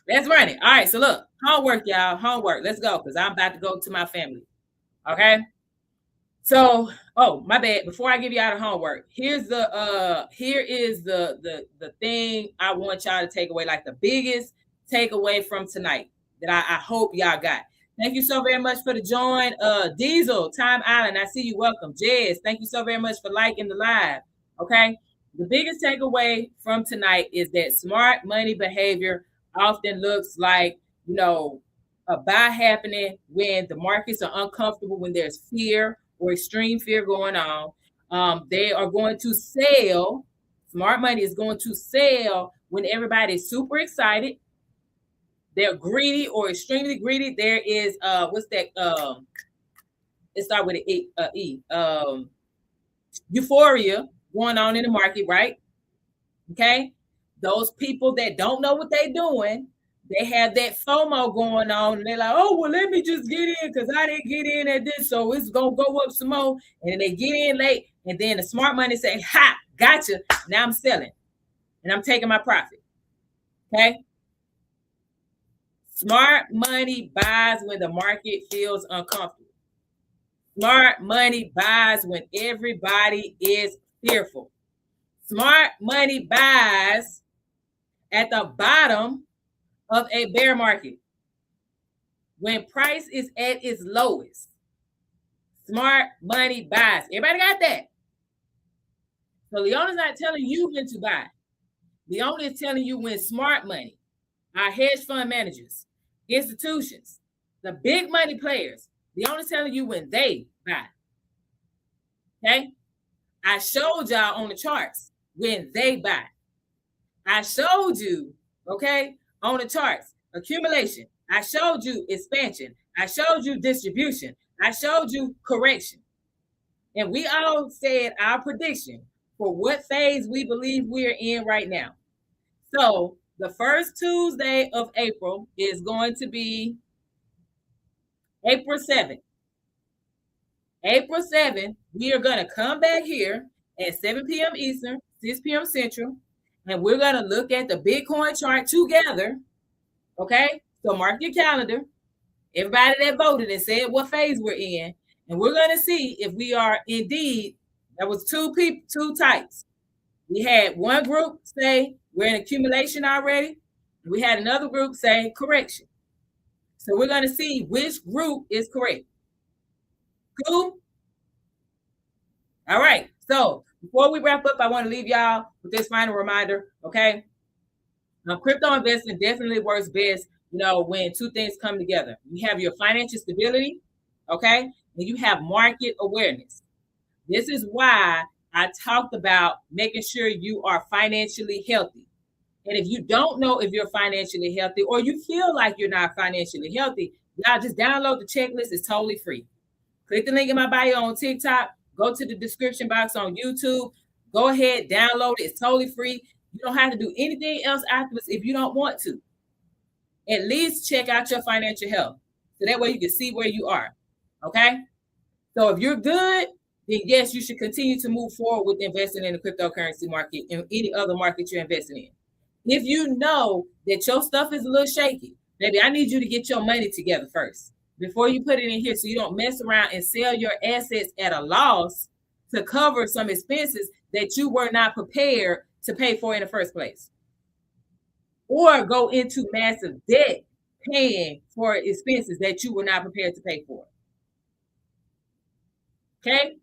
Let's run it. All right, so look, homework, y'all. Homework. Let's go, because I'm about to go to my family. Okay? So, oh, my bad. Before I give you all the homework, here is the thing I want y'all to take away, like the biggest takeaway from tonight that I hope y'all got. Thank you so very much for the join. Diesel, Time Island, I see you. Welcome. Jez, thank you so very much for liking the live. Okay. The biggest takeaway from tonight is that smart money behavior often looks like, a buy happening when the markets are uncomfortable, when there's fear or extreme fear going on. They are going to sell. Smart money is going to sell when everybody is super excited. They're greedy or extremely greedy. There is what's that? It starts with an E. Euphoria going on in the market, right? Okay. Those people that don't know what they're doing, they have that FOMO going on, and they're like, oh, well, let me just get in because I didn't get in at this, so it's going to go up some more. And then they get in late, and then the smart money say, ha, gotcha. Now I'm selling, and I'm taking my profit. Okay? Smart money buys when the market feels uncomfortable. Smart money buys when everybody is fearful. Smart money buys at the bottom of a bear market. When price is at its lowest, smart money buys. Everybody got that? So Leona's not telling you when to buy. Leona is telling you when smart money, our hedge fund managers, institutions, the big money players, Leona's telling you when they buy. Okay? I showed y'all on the charts when they buy. I showed you, okay, on the charts, accumulation. I showed you expansion. I showed you distribution. I showed you correction. And we all said our prediction for what phase we believe we're in right now. So the first Tuesday of April is going to be April 7th. April 7th, we are going to come back here at 7 p.m. Eastern, 6 p.m. Central, and we're going to look at the Bitcoin chart together. Okay? So mark your calendar. Everybody that voted and said what phase we're in, and we're going to see if we are indeed. There was two types. We had one group say we're in accumulation already. We had another group say correction. So we're going to see which group is correct. Cool? All right. So before we wrap up, I want to leave y'all with this final reminder. Okay? Now, crypto investing definitely works best, when two things come together. You have your financial stability, okay? And you have market awareness. This is why I talked about making sure you are financially healthy. And if you don't know if you're financially healthy or you feel like you're not financially healthy, y'all just download the checklist. It's totally free. Click the link in my bio on TikTok. Go to the description box on YouTube. Go ahead, download it. It's totally free. You don't have to do anything else afterwards if you don't want to. At least check out your financial health. So that way you can see where you are. Okay? So if you're good, then yes, you should continue to move forward with investing in the cryptocurrency market and any other market you're investing in. If you know that your stuff is a little shaky, baby, I need you to get your money together first before you put it in here so you don't mess around and sell your assets at a loss to cover some expenses that you were not prepared to pay for in the first place. Or go into massive debt paying for expenses that you were not prepared to pay for. Okay?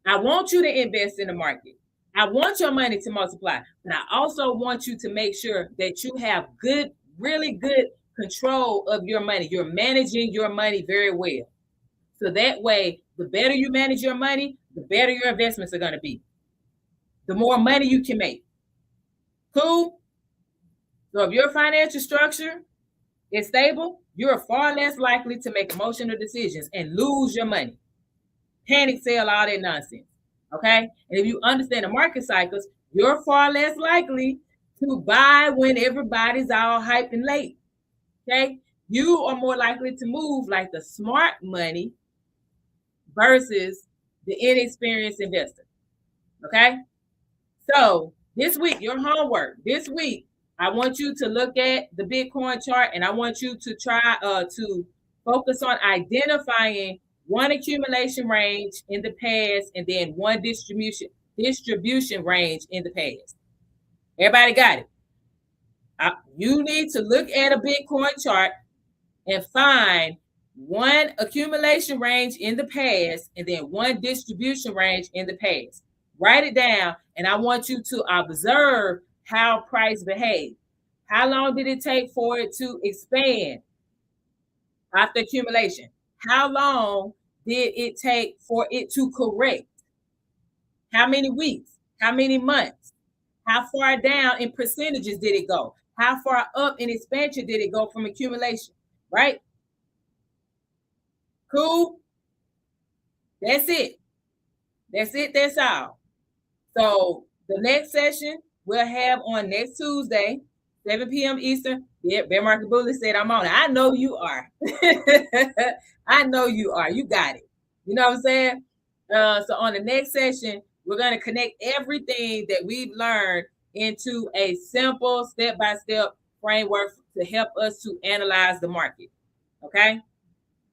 I want you to invest in the market. I want your money to multiply, but I also want you to make sure that you have good, really good control of your money. You're managing your money very well. So that way, the better you manage your money, the better your investments are going to be. The more money you can make. Cool? So if your financial structure is stable, you're far less likely to make emotional decisions and lose your money. Panic sell, all that nonsense. Okay? And if you understand the market cycles, you're far less likely to buy when everybody's all hyped and late. Okay? You are more likely to move like the smart money versus the inexperienced investor. Okay? So this week, your homework, this week, I want you to look at the Bitcoin chart and I want you to try to focus on identifying one accumulation range in the past, and then one distribution range in the past. Everybody got it? You need to look at a Bitcoin chart and find one accumulation range in the past and then one distribution range in the past. Write it down, and I want you to observe how price behaved. How long did it take for it to expand after accumulation? How long did it take for it to correct? How many weeks? How many months? How far down in percentages did it go? How far up in expansion did it go from accumulation? Right? Cool. That's it. That's it. That's all. So the next session we'll have on next Tuesday, 7 p.m. Eastern. Bear Market Bully said I'm on it. I know you are. I know you are. You got it. You know what I'm saying? So on the next session, we're going to connect everything that we've learned into a simple step-by-step framework to help us to analyze the market. Okay?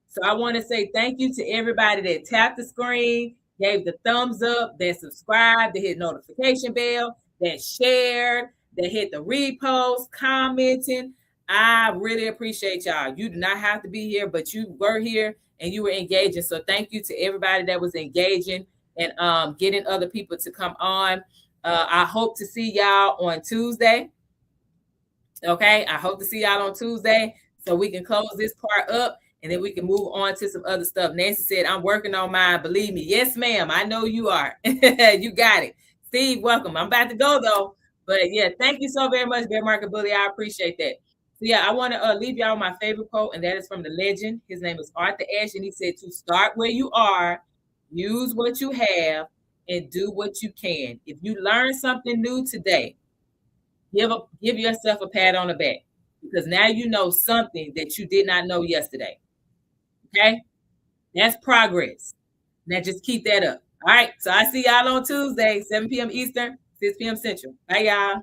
So I want to say thank you to everybody that tapped the screen, gave the thumbs up, that subscribed, that hit notification bell, that shared, that hit the repost, commenting. I really appreciate y'all. You do not have to be here, but you were here and you were engaging. So thank you to everybody that was engaging and getting other people to come on. I hope to see y'all on Tuesday. Okay, I hope to see y'all on Tuesday so we can close this part up and then we can move on to some other stuff. Nancy said, I'm working on mine. Believe me. Yes, ma'am. I know you are. You got it. Steve, welcome. I'm about to go, though. But, yeah, thank you so very much, Bear Market Bully. I appreciate that. So, yeah, I want to leave y'all my favorite quote, and that is from the legend. His name is Arthur Ashe, and he said, to start where you are, use what you have, and do what you can. If you learn something new today, give yourself a pat on the back because now you know something that you did not know yesterday. Okay? That's progress. Now just keep that up. All right. So I see y'all on Tuesday, 7 p.m. Eastern, 6 p.m. Central. Bye, y'all.